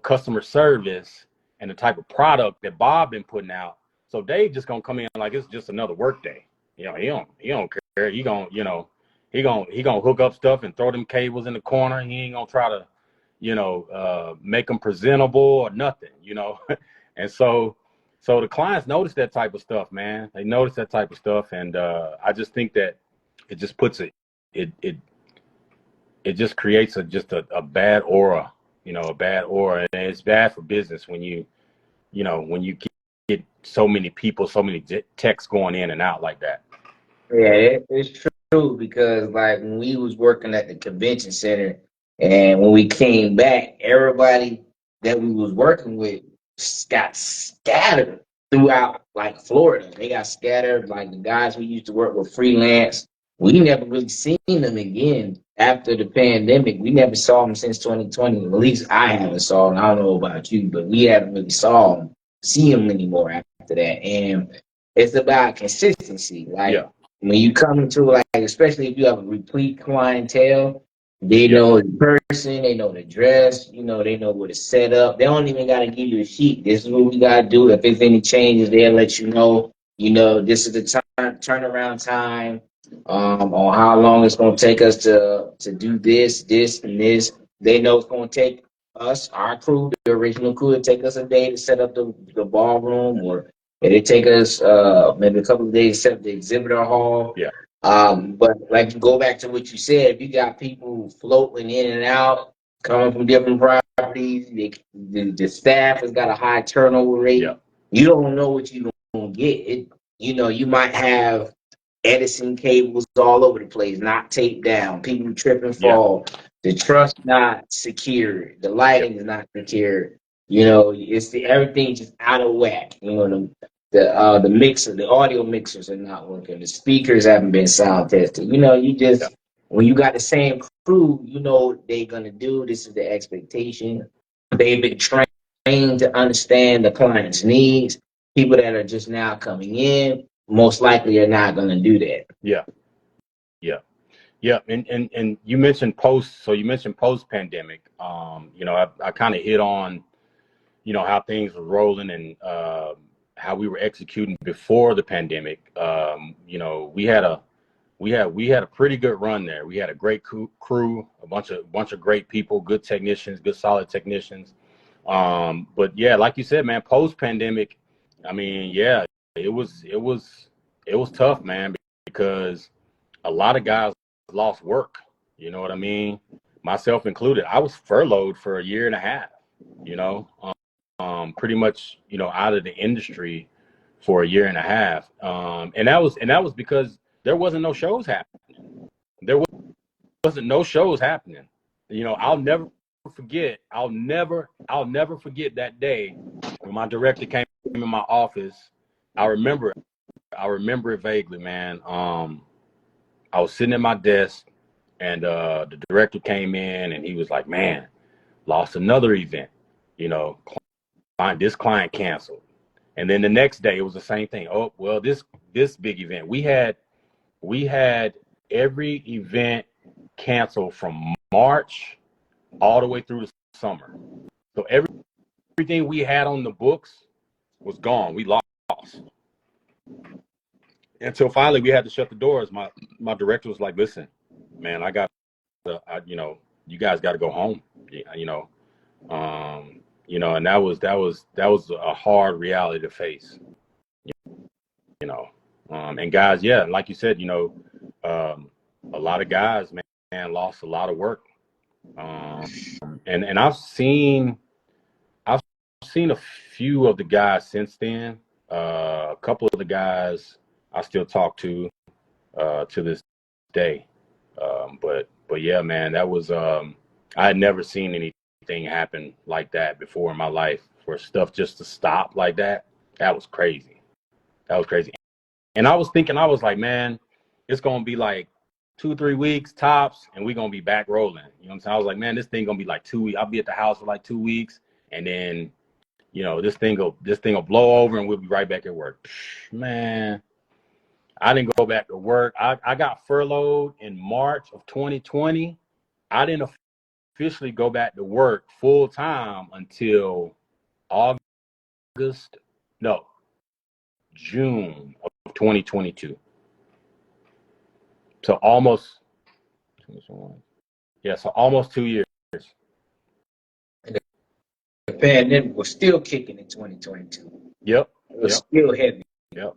customer service and the type of product that Bob been putting out. So Dave just gonna come in like it's just another work day. He don't care. He gonna hook up stuff and throw them cables in the corner. He ain't gonna try to, make them presentable or nothing. And so the clients notice that type of stuff, man. They notice that type of stuff, and I just think that it just puts it just creates a bad aura, a bad aura, and it's bad for business when you get so many people, so many techs going in and out like that. Yeah, it's true because like when we was working at the convention center and when we came back, everybody that we was working with got scattered throughout like Florida. They got scattered. Like the guys we used to work with freelance, we never really seen them again after the pandemic. We never saw them since 2020. At least I haven't saw them. I don't know about you, but we haven't really see them anymore after that. And it's about consistency. Like Yeah, when you come into like, especially if you have a replete clientele, they yeah, know the person, they know the dress, they know what to set up. They don't even gotta give you a sheet. This is what we gotta do. If there's any changes, they'll let you know. This is the turnaround time, on how long it's gonna take us to do this, and this. They know it's gonna take us, our crew, the original crew, to take us a day to set up the ballroom, or it'd take us maybe a couple of days to set up the exhibitor hall. yeah, But like go back to what you said, if you got people floating in and out, coming from different properties, the staff has got a high turnover yeah, rate. You don't know what you're gonna get. You might have Edison cables all over the place, not taped down. People trip and yeah, fall. The truss not secure. The yeah, lighting is not secure. It's everything just out of whack. The mixer, the audio mixers are not working. The speakers haven't been sound tested. You yeah, just when you got the same crew, you know what they're gonna do. This is the expectation. They've been trained to understand the client's needs. People that are just now coming in most likely are not gonna do that. yeah, yeah. Yeah, and you mentioned post pandemic. I kind of hit on how things were rolling and how we were executing before the pandemic. We had a pretty good run there. We had a great crew, a bunch of great people, good technicians, good solid technicians. But yeah, like you said, man, post pandemic, I mean, yeah, it was tough, man, because a lot of guys lost work. You know what I mean? Myself included. I was furloughed for a year and a half. You know, pretty much, out of the industry for a year and a half. And that was because there wasn't no shows happening. There wasn't no shows happening. You know, I'll never forget that day when my director came in my office. I remember it vaguely, man. I was sitting at my desk, and the director came in, and he was like, "Man, lost another event. You know, this client canceled." And then the next day, it was the same thing. Oh, well, this big event, we had every event canceled from March all the way through the summer. So everything we had on the books was gone. We lost. Until finally we had to shut the doors. My director was like, "Listen, man, you know, you guys got to go home." You know, and that was a hard reality to face. You know, and guys, yeah, like you said, you know, a lot of guys, man, lost a lot of work. And I've seen a few of the guys since then. A couple of the guys I still talk to this day. But yeah, man, that was I had never seen anything happen like that before in my life, for stuff just to stop like that. That was crazy. And I was thinking, I was like, man, it's gonna be like 2-3 weeks tops, and we're gonna be back rolling. You know what I'm saying? I was like, man, this thing gonna be like 2 weeks. I'll be at the house for like 2 weeks, and then, you know, this thing will blow over, and we'll be right back at work. Man, I didn't go back to work. I got furloughed in March of 2020. I didn't officially go back to work full time until June of 2022. So almost 21. Yeah, so almost 2 years. And the pandemic was still kicking in 2022. Yep. It was still heavy. Yep.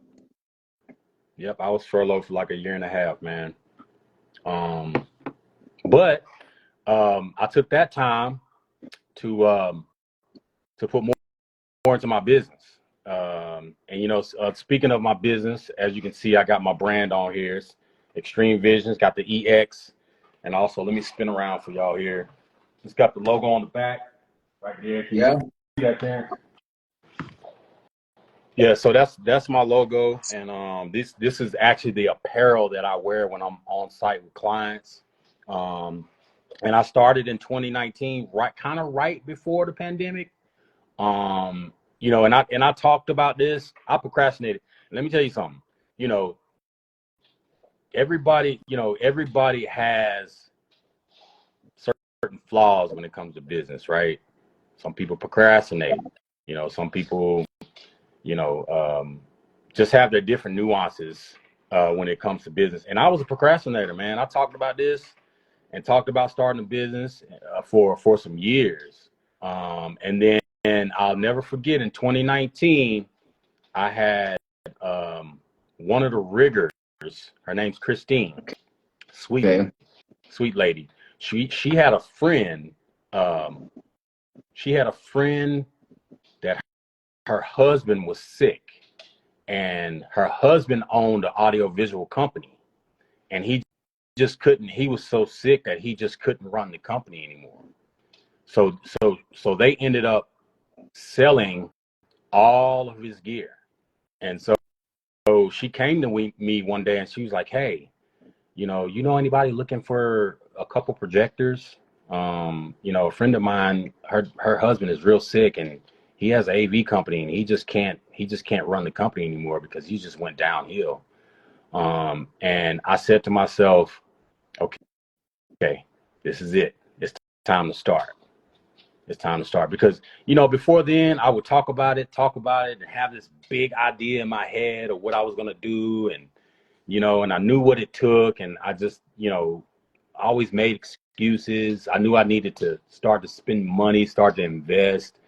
I was furloughed for like a year and a half, man. But I took that time to put more into my business. And you know, speaking of my business, as you can see, I got my brand on here. It's Extreme Visions, got the EX, and also let me spin around for y'all here. It's got the logo on the back right there. Can you see that there? Yeah, so that's my logo, and this is actually the apparel that I wear when I'm on site with clients. And I started in 2019, right before the pandemic. You know, and I talked about this. I procrastinated. Let me tell you something. You know, everybody has certain flaws when it comes to business, right? Some people procrastinate. You know, some people, you know, just have their different nuances when it comes to business. And I was a procrastinator, man. I talked about this and talked about starting a business for some years. And then I'll never forget, in 2019, I had one of the riggers. Her name's Christine. Sweet lady. She had a friend. She had a friend that her husband was sick, and her husband owned an audiovisual company, and he just couldn't. He was so sick that he just couldn't run the company anymore. So they ended up selling all of his gear. And so she came to me one day, and she was like, "Hey, you know anybody looking for a couple projectors? You know, a friend of mine, her husband is real sick, and he has an AV company, and he just can't run the company anymore because he just went downhill." And I said to myself, okay, this is it. It's time to start. It's time to start, because, you know, before then I would talk about it and have this big idea in my head of what I was going to do. And, you know, and I knew what it took, and I just, you know, always made excuses. I knew I needed to start to spend money, start to invest.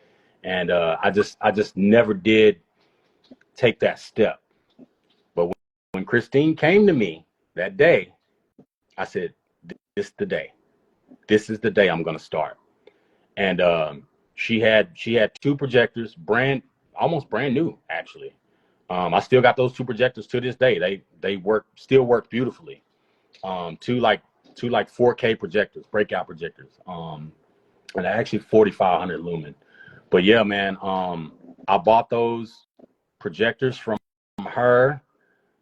And I just never did take that step. But when Christine came to me that day, I said, this is the day. This is the day I'm going to start. And she had 2 projectors, almost brand new, actually. I still got those two projectors to this day. They still work beautifully. Two like 4K projectors, breakout projectors. And actually 4,500 lumen. But yeah, man, I bought those projectors from her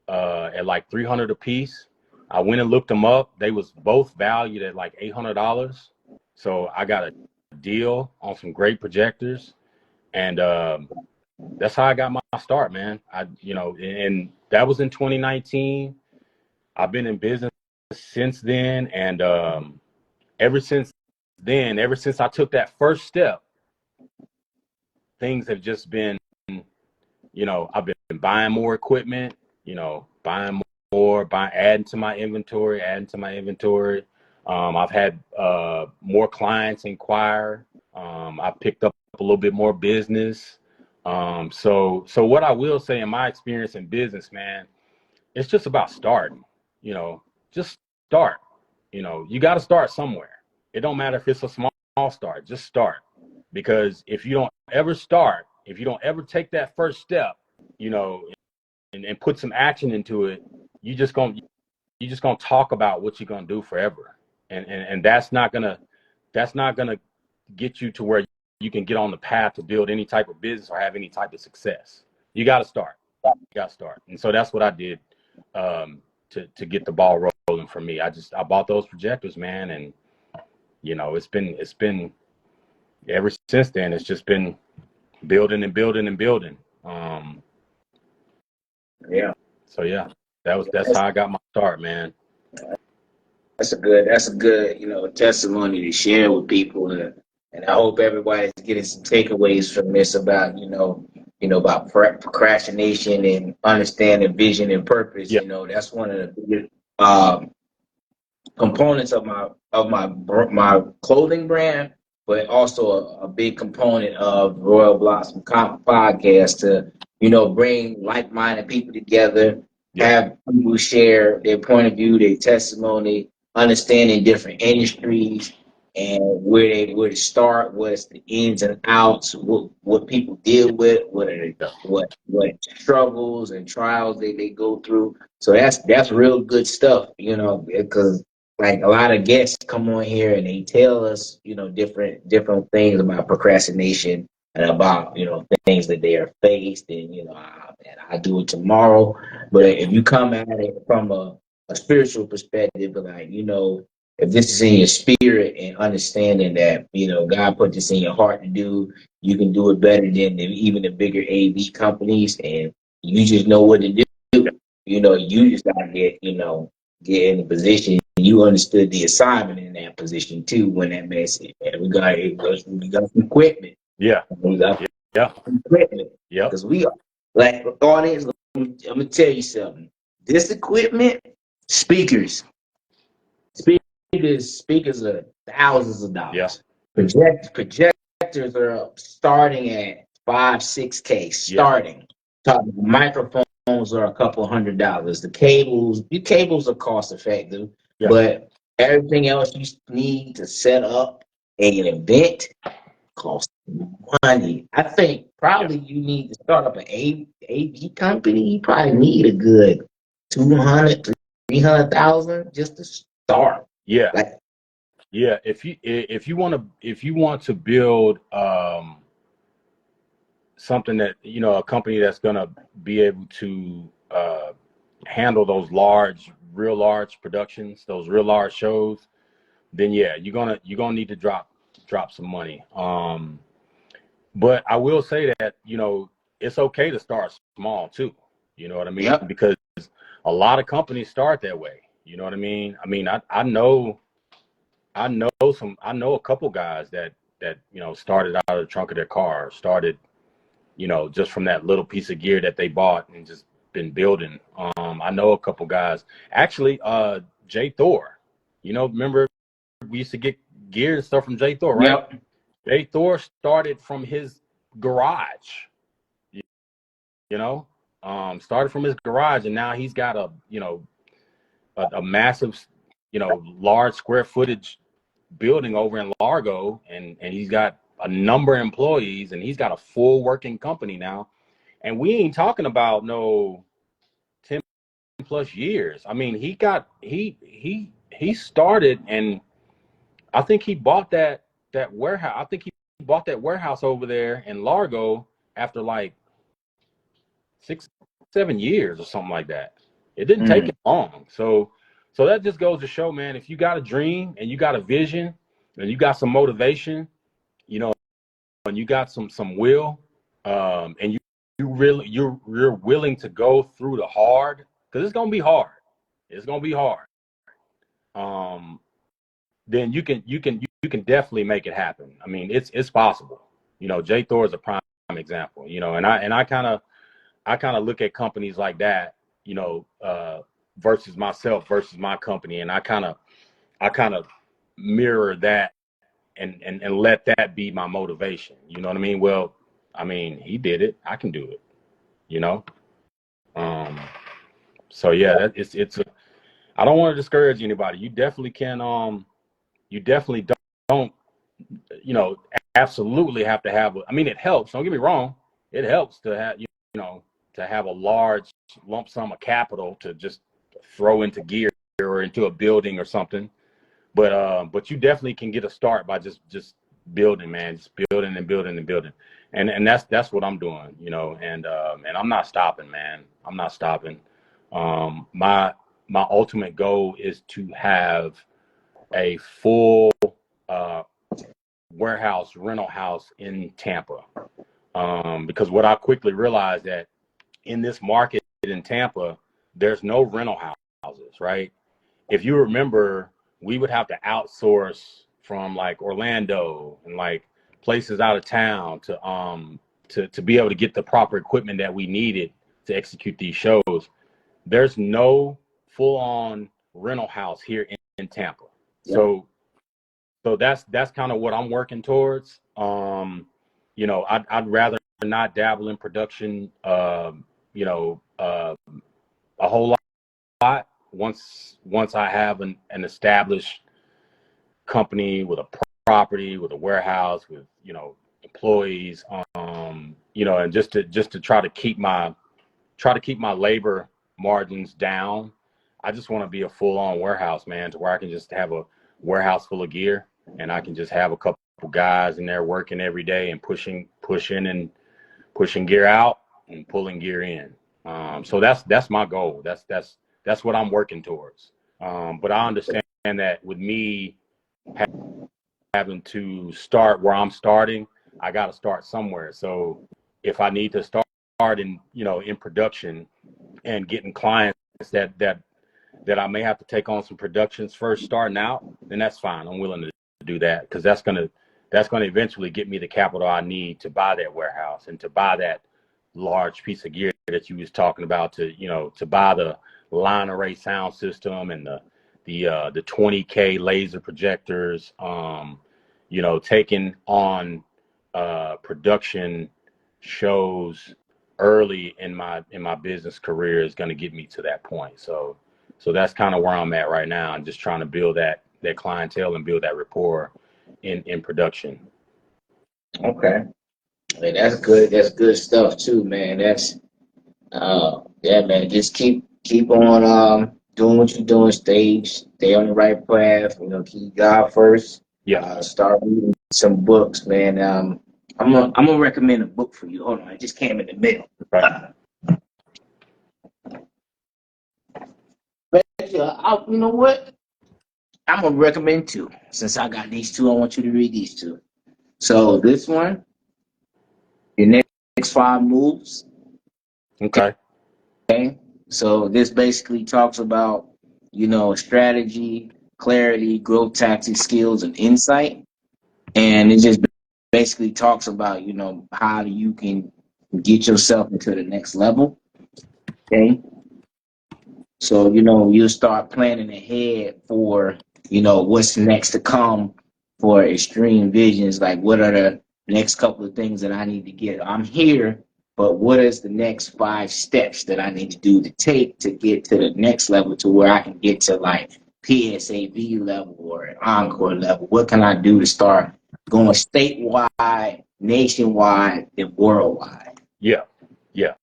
at like 300 a piece. I went and looked them up. They was both valued at like $800. So I got a deal on some great projectors, and that's how I got my start, man. And that was in 2019. I've been in business since then, and ever since I took that first step, things have just been, I've been buying more equipment, buying more, adding to my inventory. I've had more clients inquire. I picked up a little bit more business. So what I will say in my experience in business, man, it's just about starting, just start. You got to start somewhere. It don't matter if it's a small start, just start. Because if you don't ever start, if you don't ever take that first step, and put some action into it, you just gonna talk about what you're gonna do forever. And that's not gonna get you to where you can get on the path to build any type of business or have any type of success. You got to start. And so that's what I did to get the ball rolling for me. I bought those projectors, man, and it's been ever since then. It's just been building and building and building. Yeah. So yeah, that's how I got my start, man. That's a good, testimony to share with people, and I hope everybody's getting some takeaways from this about, about procrastination and understanding vision and purpose. Yeah. That's one of the biggest components of my clothing brand, but also a big component of Royal Blossom Podcast to, bring like-minded people together, have people share their point of view, their testimony, understanding different industries and where to start, what's the ins and outs, what people deal with, what struggles and trials they go through. So that's real good stuff, because like a lot of guests come on here and they tell us, different things about procrastination and about, things that they are faced, and I do it tomorrow. But if you come at it from a spiritual perspective, like, if this is in your spirit and understanding that, God put this in your heart to do, you can do it better than even the bigger AV companies, and you just know what to do. You just gotta get in the position. You understood the assignment in that position too when that message. And we got some equipment. Yeah. We got some equipment. Yeah. Because we are like audience. I'm gonna tell you something. This equipment, speakers are thousands of dollars. Projectors are starting at 5-6K. Starting. Microphones are a couple $100. The cables are cost effective, but everything else you need to set up an event costs money. I think probably you need to start up an AV company. You probably need a good 200, 300,000 just to start. Yeah. Like, yeah. If you want to build something that, a company that's gonna be able to handle those real large productions, those real large shows, then yeah, you're gonna need to drop some money. But I will say that, it's okay to start small too. You know what I mean? Yep. Because a lot of companies start that way. You know what I mean? I know a couple guys that started out of the trunk of their car, started, just from that little piece of gear that they bought and just been building. I know a couple guys, actually, Jay Thor, remember we used to get gear and stuff from Jay Thor, right? Yep. Jay Thor started from his garage, started from his garage, and now he's got a massive, large square footage building over in Largo, and he's got a number of employees, and he's got a full working company now. And we ain't talking about no 10 plus years. I mean, he started, and I think he bought that warehouse. I think he bought that warehouse over there in Largo after like 6, 7 years or something like that. It didn't take him long. So that just goes to show, man, if you got a dream and you got a vision and you got some motivation, you know, and you got some will, and you're willing to go through the hard, because it's gonna be hard. It's gonna be hard. Then you can definitely make it happen. I mean, it's possible. You know, J Thor is a prime example. You know, and I kind of look at companies like that, you know, versus myself, versus my company, and I kind of mirror that and let that be my motivation. You know what I mean? Well, I mean, he did it. I can do it. You know. So yeah, it's. I don't want to discourage anybody. You definitely can. You definitely don't. You know, absolutely have to have. I mean, it helps. Don't get me wrong. It helps to have to have a large lump sum of capital to just throw into gear or into a building or something. But you definitely can get a start by just building, man, just building and building and building. And that's what I'm doing, you know, and I'm not stopping, man. I'm not stopping. My ultimate goal is to have a full warehouse rental house in Tampa. Because what I quickly realized that in this market in Tampa, there's no rental houses, right? If you remember, we would have to outsource from like Orlando and like places out of town to be able to get the proper equipment that we needed to execute these shows. There's no full-on rental house here in Tampa. Yeah. So that's kind of what I'm working towards. You know, I'd rather not dabble in production, you know, a whole lot. Once I have an established company with a property, with a warehouse, with, you know, employees, you know, and just to try to keep my labor margins down. I just want to be a full-on warehouse, man, to where I can just have a warehouse full of gear, and I can just have a couple guys in there working every day and pushing gear out and pulling gear in. So that's my goal. That's what I'm working towards. But I understand that with me having to start where I'm starting, I got to start somewhere. So if I need to start in, you know, in production and getting clients that I may have to take on some productions first starting out, then that's fine. I'm willing to do that, because that's gonna eventually get me the capital I need to buy that warehouse and to buy that large piece of gear that you was talking about, to, you know, to buy the line array sound system and the 20K laser projectors. You know, taking on production shows early in my business career is going to get me to that point. So that's kind of where I'm at right now. I'm just trying to build that clientele and build that rapport in production. Okay. I mean, that's good. That's good stuff too, man. That's yeah, man. Just keep on doing what you're doing. Stay on the right path. You know, keep God first. Yeah. Start reading some books, man. I'm gonna recommend a book for you. Hold on, I just came in the mail. Right. You know what? I'm gonna recommend two. Since I got these two, I want you to read these two. So this one, Your Next 5 Moves. Okay. Okay. So this basically talks about, you know, strategy, clarity, growth tactics, skills, and insight. And it just basically talks about, you know, how you can get yourself into the next level. Okay. So, you know, you start planning ahead for, you know, what's next to come for Extreme Visions. Like, what are the next couple of things that I need to get? I'm here, but what is the next 5 steps that I need to do to take to get to the next level, to where I can get to like PSAV level or Encore level? What can I do to start going statewide, nationwide, and worldwide? Yeah. Yeah.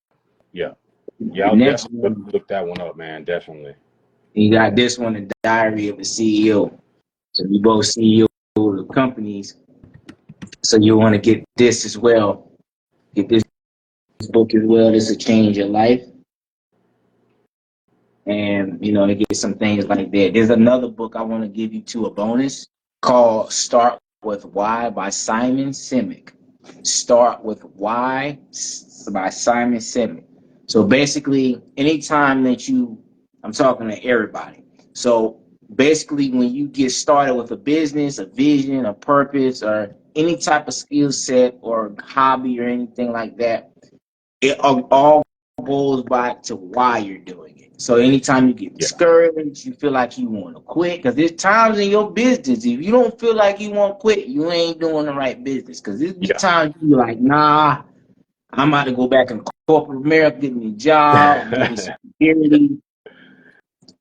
Yeah. Yeah, The I'll next definitely one, look that one up, man. Definitely. you got this one, The Diary of a CEO. So we both CEO of companies. So you want to get this as well. Get this book as well. This will change your life. And, to get some things like that. There's another book I want to give you to a bonus called Start with Why by Simon Sinek. Start with Why by Simon Sinek. So basically, anytime that I'm talking to everybody. So basically, when you get started with a business, a vision, a purpose, or any type of skill set or hobby or anything like that, it all goes back to why you're doing it. So anytime you get Yeah. discouraged, you feel like you want to quit, because there's times in your business, if you don't feel like you want to quit, you ain't doing the right business. Because there's be Yeah. times you be like, nah, I'm about to go back in corporate America, get me a job, get me some security.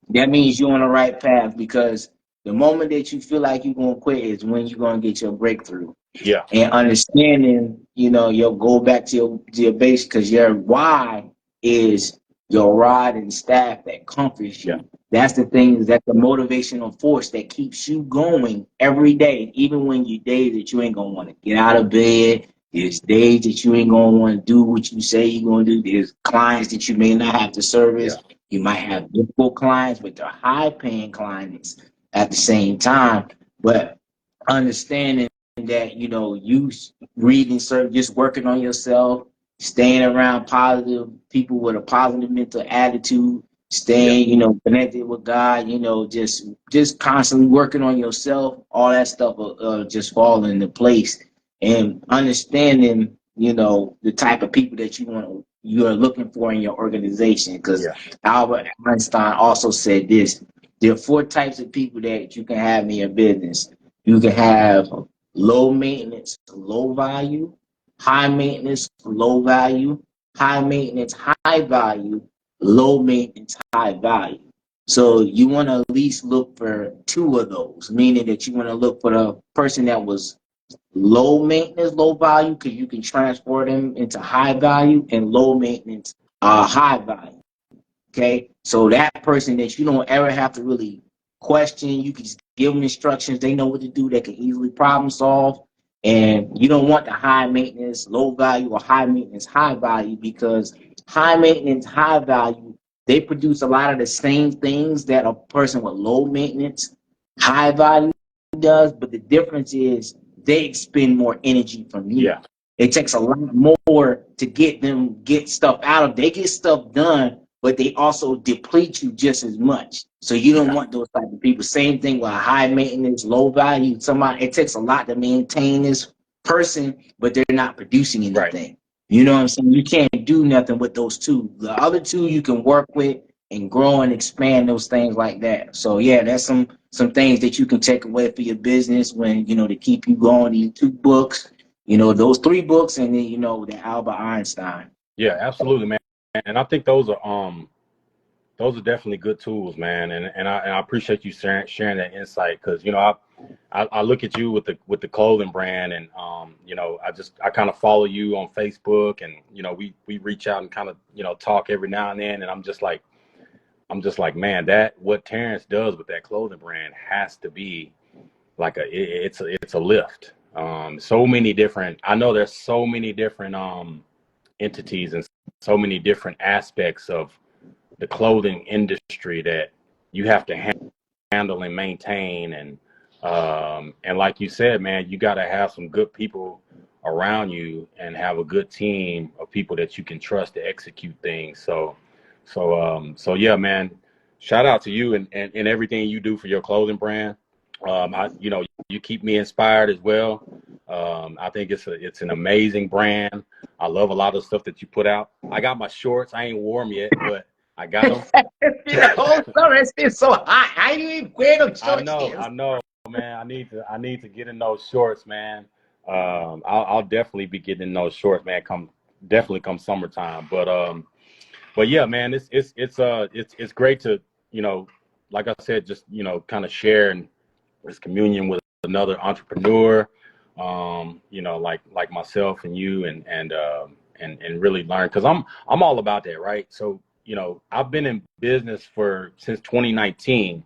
That means you're on the right path, because the moment that you feel like you're going to quit is when you're going to get your breakthrough. Yeah. And understanding, you'll go back to your base, because your why is your rod and staff that comforts Yeah. you. That's the thing, that's the motivational force that keeps you going every day, even when you days that you ain't gonna want to get out of bed. There's days that you ain't gonna want to do what you say you're gonna do. There's clients that you may not have to Yeah. service. You might have difficult clients, but they're high paying clients at the same time. But understanding that you reading certain, just working on yourself, staying around positive people with a positive mental attitude, Yeah. staying connected with God, just constantly working on yourself, all that stuff will just fall into place. And understanding the type of people that you're looking for in your organization, because Yeah. Albert Einstein also said this: there are four types of people that you can have in your business. You can have low maintenance, low value; high maintenance, low value; high maintenance, high value; low maintenance, high value. So you want to at least look for two of those, meaning that you want to look for the person that was low maintenance, low value, because you can transfer them into high value, and low maintenance, high value. Okay, so that person that you don't ever have to really question, you can just give them instructions. They know what to do. They can easily problem solve. And you don't want the high maintenance, low value, or high maintenance, high value, because high maintenance, high value, they produce a lot of the same things that a person with low maintenance, high value does. But the difference is they expend more energy from you. Yeah. It takes a lot more to get stuff out of. They get stuff done, but they also deplete you just as much. So you don't Yeah. want those type of people. Same thing with high maintenance, low value. Somebody, it takes a lot to maintain this person, but they're not producing Right. anything. You know what I'm saying? You can't do nothing with those two. The other two you can work with and grow and expand those things like that. So yeah, that's some things that you can take away for your business, when to keep you going. These two books, those three books, and then the Albert Einstein. Yeah, absolutely, man. And I think those are definitely good tools, man. And I appreciate you sharing that insight, because I look at you with the clothing brand, and I kind of follow you on Facebook, and we reach out and kind of talk every now and then, and I'm just like, man, that what Terrence does with that clothing brand has to be like it's a lift. So many different. I know there's so many different entities and so many different aspects of the clothing industry that you have to handle and maintain, and like you said, man, you got to have some good people around you and have a good team of people that you can trust to execute things. So yeah, man, shout out to you and everything you do for your clothing brand. You keep me inspired as well. I think it's an amazing brand. I love a lot of stuff that you put out. I got my shorts. I ain't wore them yet, but I got them. The whole summer it's been so hot. I ain't even wear no shorts I yet. know, man. I need to get in those shorts, man. I'll definitely be getting in those shorts, man. Definitely come summertime. But yeah, man, it's great to, like I said, just kind of share and this communion with another entrepreneur, like myself and you, and really learn, because I'm all about that, right? So, you know, I've been in business since 2019,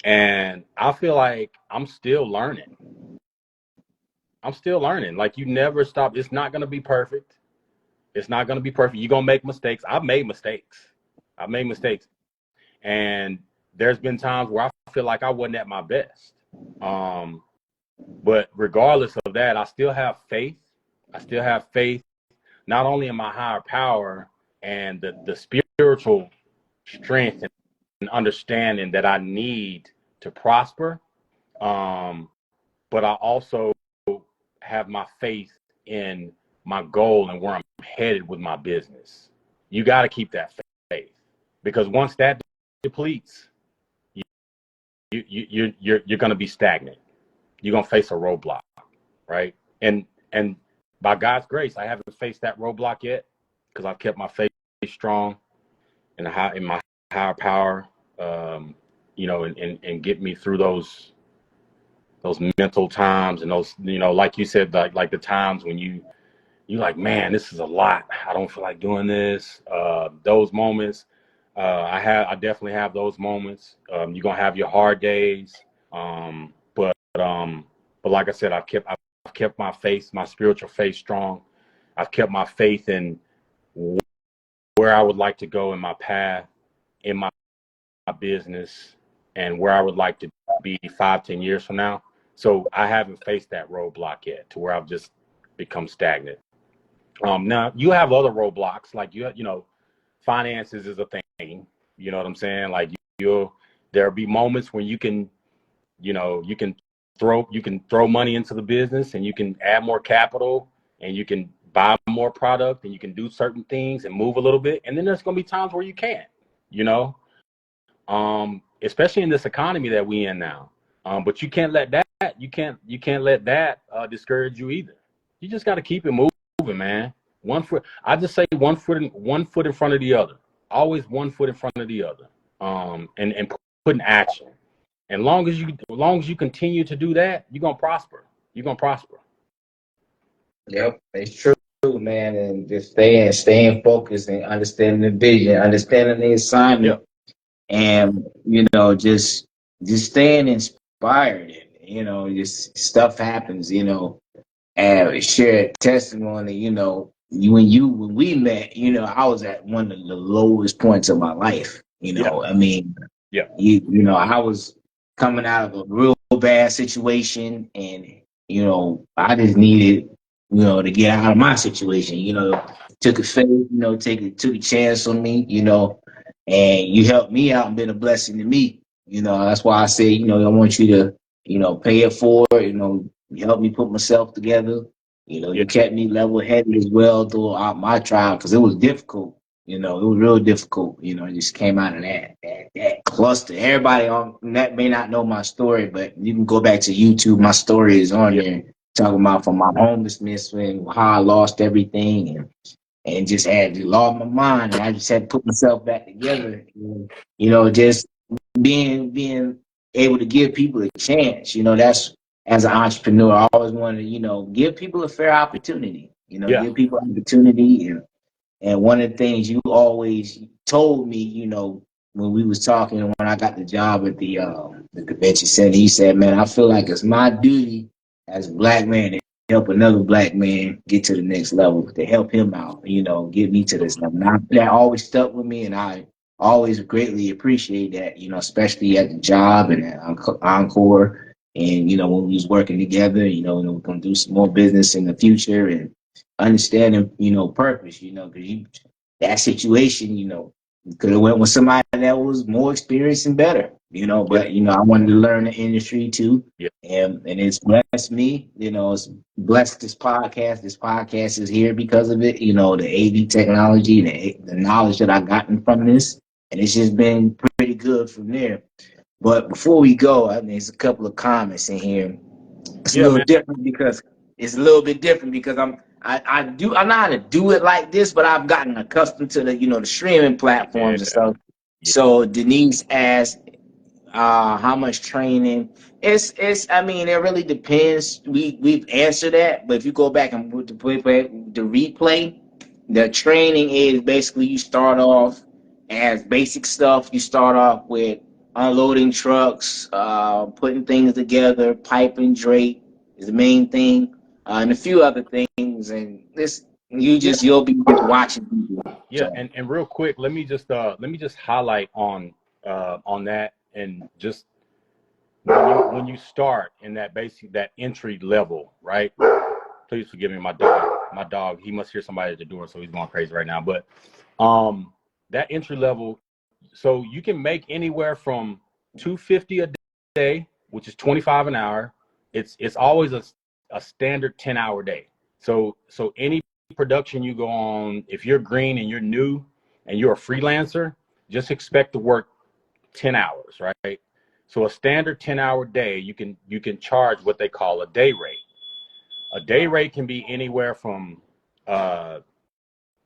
and I feel like I'm still learning. I'm still learning. Like, you never stop. It's not going to be perfect. It's not going to be perfect. You're going to make mistakes. I've made mistakes. I've made mistakes. And there's been times where I feel like I wasn't at my best. But regardless of that, I still have faith. I still have faith, not only in my higher power and the spiritual strength and understanding that I need to prosper, but I also have my faith in my goal and where I'm headed with my business. You got to keep that faith, because once that depletes, you're going to be stagnant. You're going to face a roadblock, right? And by God's grace, I haven't faced that roadblock yet, because I've kept my faith strong in my higher power, you know, and get me through those mental times, and those, you know, like you said, like the times when you're like, man, this is a lot. I don't feel like doing this. Those moments, I definitely have those moments. You're gonna have your hard days, but like I said, I've kept my faith, my spiritual faith strong. I've kept my faith in where I would like to go in my path, in my business, and where I would like to be 5-10 years from now. So I haven't faced that roadblock yet, to where I've just become stagnant. Now you have other roadblocks, like you know, finances is a thing. You know what I'm saying? Like, there'll be moments when you can, you know, you can throw money into the business, and you can add more capital, and you can buy more product, and you can do certain things and move a little bit. And then there's going to be times where you can't, you know, especially in this economy that we in now. But you can't let let that discourage you either. You just got to keep it moving, man. I just say one foot in front of the other. Always one foot in front of the other. And put in action. And long as you continue to do that, you're gonna prosper. You're gonna prosper. Yep, it's true, man. And just staying focused and understanding the vision, understanding the assignment, Yep. and you know, just staying inspired. You know, just stuff happens. You know, and share testimony. You know, when we met, you know, I was at one of the lowest points of my life. You Yeah. know, I mean, Yeah. you know, I was coming out of a real bad situation, and you know, I just needed, you know, to get out of my situation. You know, took a faith, you know, took a chance on me, you know, and you helped me out and been a blessing to me. You know, that's why I say, you know, I want you to, you know, pay it forward. You know, you helped me put myself together. You know, Yeah. you kept me level headed as well throughout my trial, because it was difficult. You know, it was real difficult. You know, I just came out of that cluster. Everybody on that may not know my story, but you can go back to YouTube. My story is on Yeah. there, talking about from my homelessness and how I lost everything, and just had to lost my mind, and I just had to put myself back together. You know, just being able to give people a chance. You know, that's, as an entrepreneur, I always wanted to, you know, give people a fair opportunity. You know, Yeah. give people opportunity, and one of the things you always told me, you know, when we was talking, when I got the job at the convention center, he said, "Man, I feel like it's my duty as a black man to help another black man get to the next level, to help him out, you know, get me to this Absolutely. level." And that always stuck with me, and I always greatly appreciate that, you know, especially at the job and at Encore, and you know, when we was working together, you know, we're gonna do some more business in the future, and understanding, you know, purpose, you know, because that situation, you know, you could have went with somebody that was more experienced and better, you know, Yeah. but you know, I wanted to learn the industry too. Yeah. And it's blessed me, you know, it's blessed this podcast. This podcast is here because of it, you know, the AV technology, the knowledge that I gotten from this, and it's just been pretty good from there. But before we go, I mean, there's a couple of comments in here. It's a Yeah, little man. different because it's a little bit different because I know how to do it like this, but I've gotten accustomed to the, you know, the streaming Yeah. platforms and stuff. Yeah. So Denise asked, how much training? It's I mean, it really depends. We've answered that, but if you go back and put the replay, The training is basically you start off as basic stuff. You start off with unloading trucks, putting things together, pipe and drape is the main thing, and a few other things. And this Yeah, you'll be just watching people. yeah, So and real quick, let me just highlight on that, and just when you start in that basic, that entry level, right? Please forgive me, my dog, he must hear somebody at the door, so he's going crazy right now. But that entry level, so you can make anywhere from 250 a day, which is 25 an hour. It's always a standard 10-hour day. So any production you go on, if you're green and you're new and you're a freelancer, just expect to work 10 hours, right? So a standard 10-hour day, you can charge what they call a day rate. A day rate can be anywhere from uh,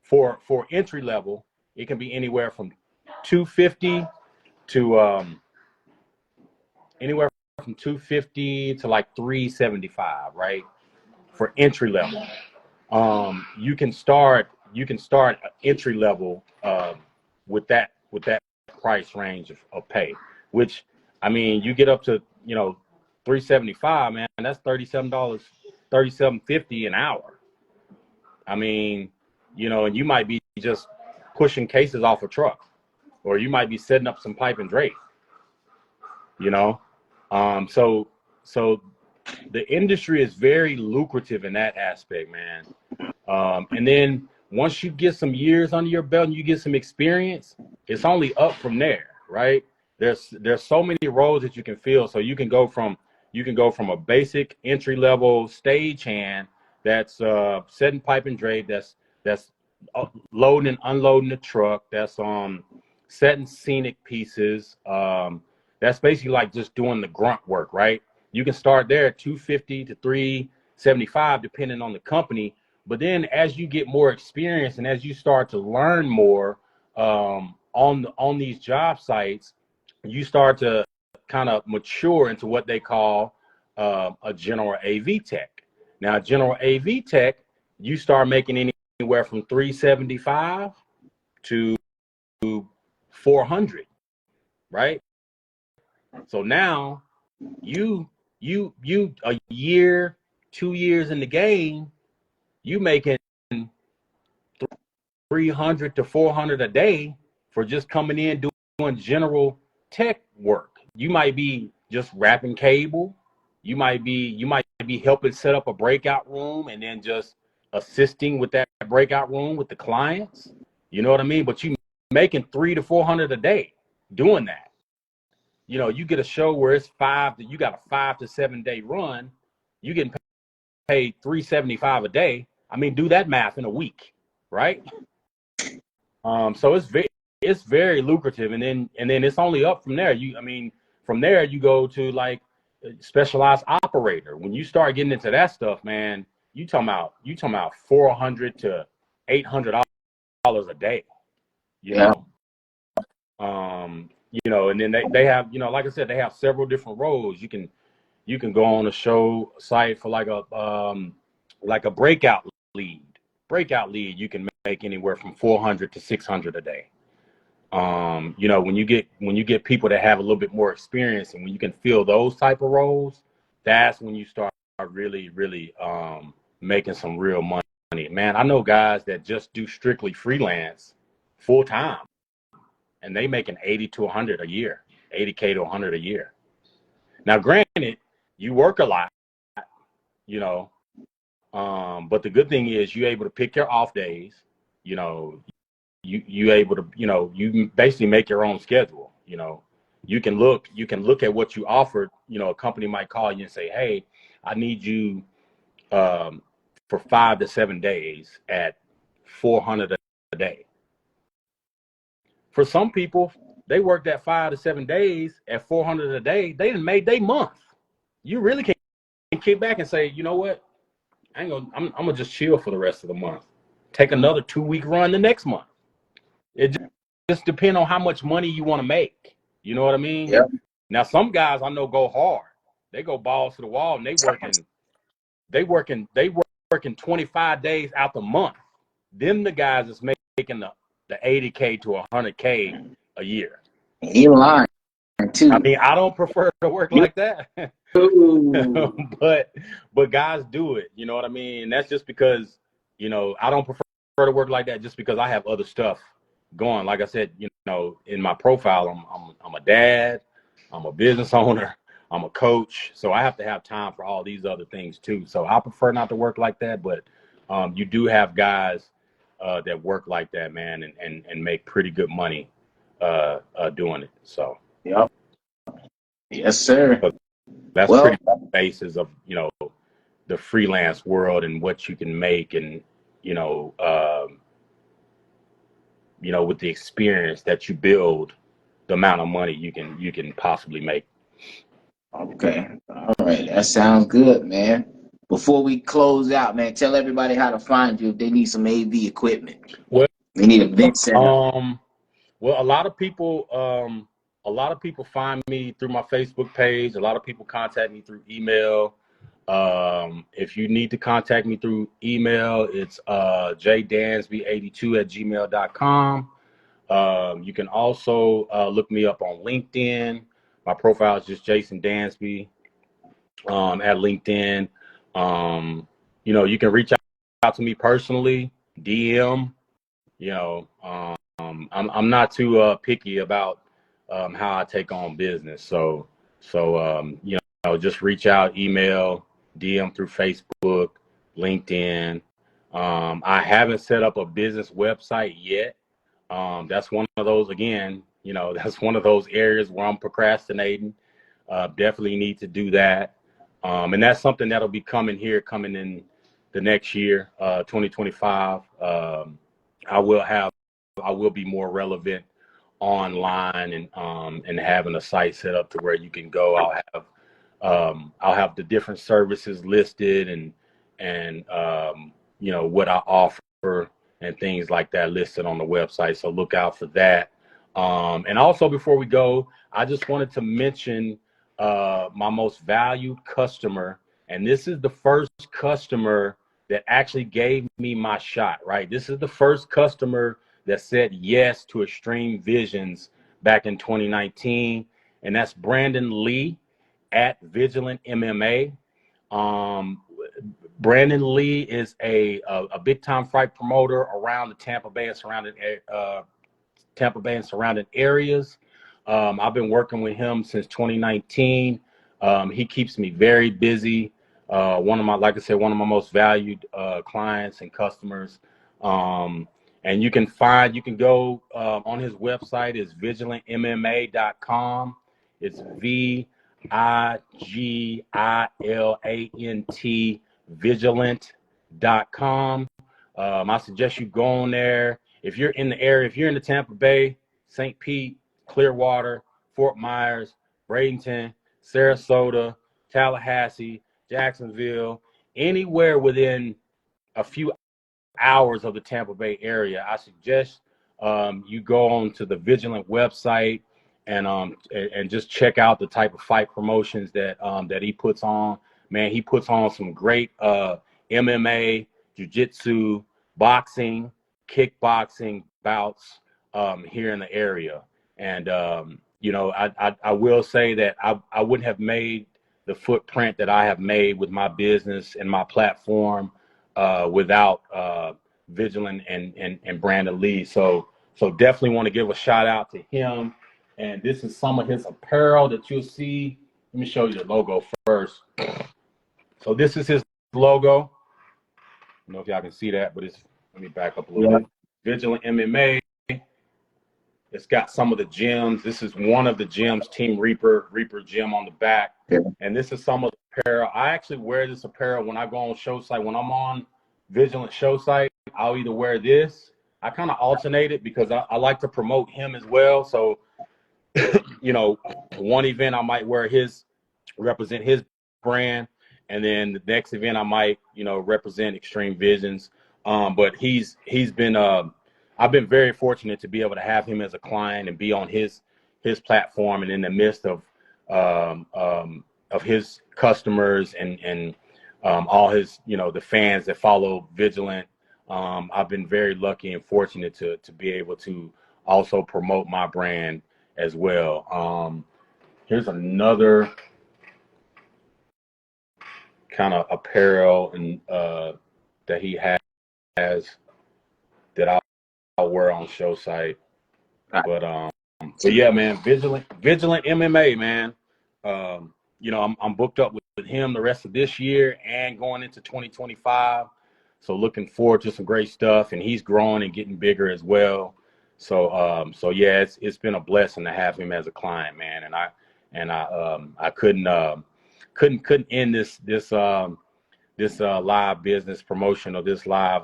for entry level, it can be anywhere from 250 to anywhere from 250 to like 375, right? For entry level. You can start entry level with that price range of pay, which, I mean, you get up to 375, man. That's $37, 37.50 an hour. I mean, and you might be just pushing cases off a truck, or you might be setting up some pipe and drape, you know. So the industry is very lucrative in that aspect, man. And then once you get some years under your belt and you get some experience, it's only up from there, right? There's so many roles that you can fill. So you can go from a basic entry level stagehand that's setting pipe and drape, that's loading and unloading the truck, that's setting scenic pieces. That's basically like just doing the grunt work, right? You can start there at 250 to 375 depending on the company. But then as you get more experience and as you start to learn more on these job sites, you start to kind of mature into what they call a general AV tech. Now, general AV tech, you start making anywhere from 375 to 400, right? So now you a year, 2 years in the game, you making 300 to 400 a day for just coming in doing general tech work. You might be just wrapping cable. You might be helping set up a breakout room and then just assisting with that breakout room with the clients. You know what I mean? But you making 300 to 400 a day doing that. You get a show where you got a 5 to 7 day run, you getting paid 375 a day. I mean, do that math in a week, right? So it's very lucrative, and then it's only up from there. From there you go to like specialized operator. When you start getting into that stuff, man, you talking about 400 to $800 a day. You yeah, know, and then they have, like I said, they have several different roles. You can go on a show site for like a breakout lead. Breakout lead, you can make anywhere from 400 to 600 a day. When you get people that have a little bit more experience, and when you can fill those type of roles, that's when you start really, really making some real money. Man, I know guys that just do strictly freelance full time, and they making 80 to 100 a year, 80K to 100 a year. Now, granted, you work a lot, you know, but the good thing is you're able to pick your off days. You know, you able to, you basically make your own schedule. You can look at what you offered. A company might call you and say, hey, I need you for 5 to 7 days at 400 a day. For some people, they work that 5 to 7 days at 400 a day. They done made their month. You really can kick back and say, you know what? I'm gonna just chill for the rest of the month. Take another 2-week run the next month. It just depends on how much money you want to make. You know what I mean? yeah, Now, some guys I know go hard. They go balls to the wall, and they working 25 days out the month. them the guys that's making the 80K to 100K a year. He lying too. I mean, I don't prefer to work like that, but guys do it. You know what I mean? And that's just because, you know, I don't prefer to work like that just because I have other stuff going. Like I said, you know, in my profile, I'm a dad, I'm a business owner, I'm a coach, so I have to have time for all these other things too. So I prefer not to work like that, but you do have guys that work like that, man, and make pretty good money doing it. So Yep. Yes, sir. but that's Well, pretty much the basis of, you know, the freelance world and what you can make, and you know, with the experience that you build, the amount of money you can possibly make. okay. All right. That sounds good, man. Before we close out, man, tell everybody how to find you if they need some AV equipment. Well, They need a vent setup. Well, a lot of people find me through my Facebook page. A lot of people contact me through email. If you need to contact me through email, it's jdansby82@gmail.com. You can also look me up on LinkedIn. My profile is just Jason Dansby at LinkedIn. You know, you can reach out to me personally, DM. You know, I'm not too picky about how I take on business. So you know, just reach out, email, DM through Facebook, LinkedIn. I haven't set up a business website yet. That's one of those, again, you know, that's one of those areas where I'm procrastinating. Definitely need to do that. And that's something that'll be coming in the next year, 2025. I will be more relevant online, and having a site set up to where you can go. I'll have the different services listed, and you know, what I offer and things like that listed on the website. So look out for that. And also, before we go, I just wanted to mention my most valued customer. And this is the first customer that actually gave me my shot, right? This is the first customer that said yes to Extreme Visions back in 2019. And that's Brandon Lee at Vigilant MMA. Brandon Lee is a big time fight promoter around the Tampa Bay and surrounding areas. I've been working with him since 2019. He keeps me very busy. Like I said, one of my most valued clients and customers. And you can go on his website is vigilantmma.com. It's VIGILANT vigilant.com. I suggest you go on there. If you're in the area, if you're in the Tampa Bay, St. Pete, Clearwater, Fort Myers, Bradenton, Sarasota, Tallahassee, Jacksonville, anywhere within a few hours of the Tampa Bay area, I suggest you go on to the Vigilant website and just check out the type of fight promotions that he puts on. Man, he puts on some great MMA, jiu-jitsu, boxing, kickboxing bouts here in the area. And you know, I will say that I wouldn't have made the footprint that I have made with my business and my platform without Vigilant and Brandon Lee. So definitely want to give a shout out to him. And this is some of his apparel that you'll see. Let me show you the logo first. So this is his logo. I don't know if y'all can see that, but let me back up a little bit. Vigilant MMA. It's got some of the gems. This is one of the gems, Team Reaper gem on the back. Yeah. And this is some of the apparel. I actually wear this apparel when I go on show site. When I'm on Vigilant show site, I'll either wear this. I kind of alternate it because I like to promote him as well. So, you know, one event I might represent his brand. And then the next event I might, you know, represent Extreme Visions. But he's been, I've been very fortunate to be able to have him as a client and be on his platform and in the midst of his customers and all his, you know, the fans that follow Vigilant. I've been very lucky and fortunate to be able to also promote my brand as well. Here's another kind of apparel and that he has that I'll wear on show site. But yeah, man, vigilant MMA, man. I'm booked up with him the rest of this year and going into 2025. So looking forward to some great stuff, and he's growing and getting bigger as well. So yeah, it's been a blessing to have him as a client, man. I couldn't end this live business promotion or this live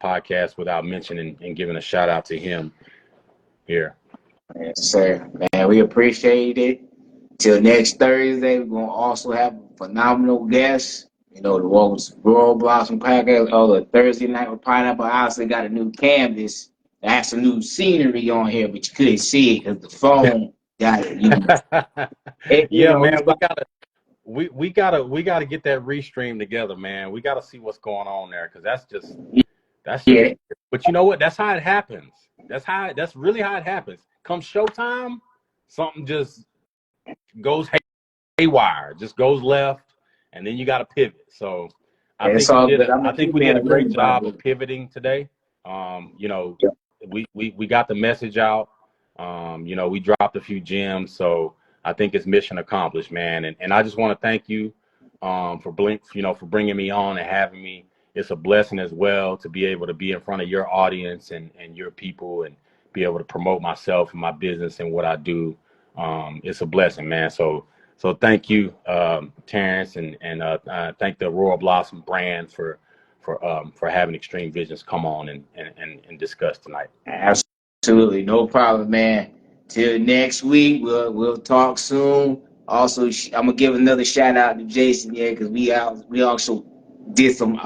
podcast without mentioning and giving a shout out to him here. Yes, sir. Man, we appreciate it. Till next Thursday, we're going to also have phenomenal guests. You know, the Royal Blossom Podcast, the Thursday night with Pineapple. I also got a new canvas. That has some new scenery on here, but you couldn't see it because the phone got it. Yeah, man, we gotta get that restream together, man. We gotta see what's going on there, because that's just yeah. But you know what? That's how it happens. That's really how it happens. Come showtime, something just goes haywire, just goes left, and then you got to pivot. So I It's think we all did good. a I'm I gonna think keep we did a that great link, by job the of pivoting today. You know, way. we got the message out. We dropped a few gems, so I think it's mission accomplished, man. And I just want to thank you for bringing me on and having me. It's a blessing as well to be able to be in front of your audience and your people and be able to promote myself and my business and what I do. It's a blessing, man. So thank you, Terrence, and thank the Royal Blossom brand for having Extreme Visions come on and discuss tonight. Absolutely, no problem, man. Till next week, we'll talk soon. Also, I'm gonna give another shout out to Jason, yeah, because we also did some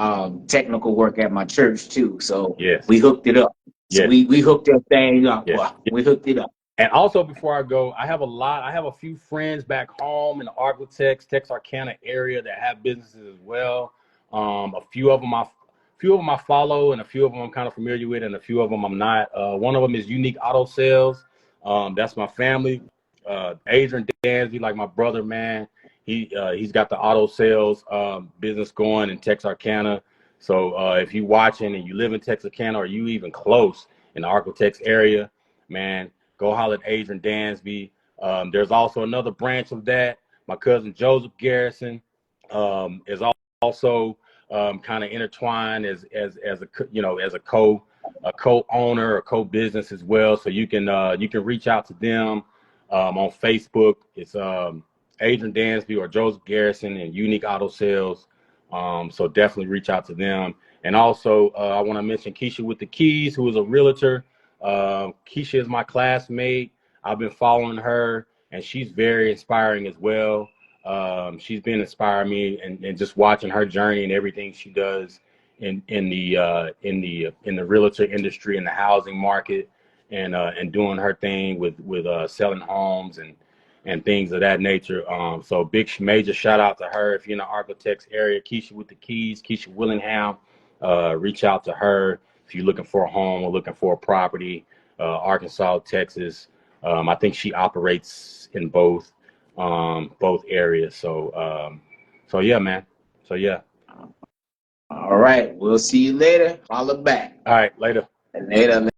technical work at my church too. So Yes. we hooked it up. So Yes. we hooked that thing up. Yes. Well, we hooked it up. And also, before I go, I have a few friends back home in the Arklatex, Texarkana area that have businesses as well. A few of them I follow, and a few of them I'm kind of familiar with, and a few of them I'm not. One of them is Unique Auto Sales. That's my family. Adrian Dansby, like my brother, man. He's got the auto sales business going in Texarkana. So if you're watching and you live in Texarkana or you even close in the Arklatex area, man, go holler at Adrian Dansby. There's also another branch of that. My cousin Joseph Garrison is also kind of intertwined as a co-owner or co-business as well. So you can reach out to them on Facebook. It's Adrian Dansby or Joseph Garrison and Unique Auto Sales. So definitely reach out to them. And also I want to mention Keisha with the Keys, who is a realtor. Keisha is my classmate. I've been following her, and she's very inspiring as well. She's been inspiring me, and just watching her journey and everything she does in the realtor industry, in the housing market, and doing her thing with selling homes and things of that nature. So big major shout out to her. If you're in the Arklatex area, Keisha with the Keys, Keisha Willingham, reach out to her if you're looking for a home or looking for a property. Arkansas, Texas. I think she operates in both areas. So yeah, man. So yeah. All right, we'll see you later. Holla back. All right, later. Later.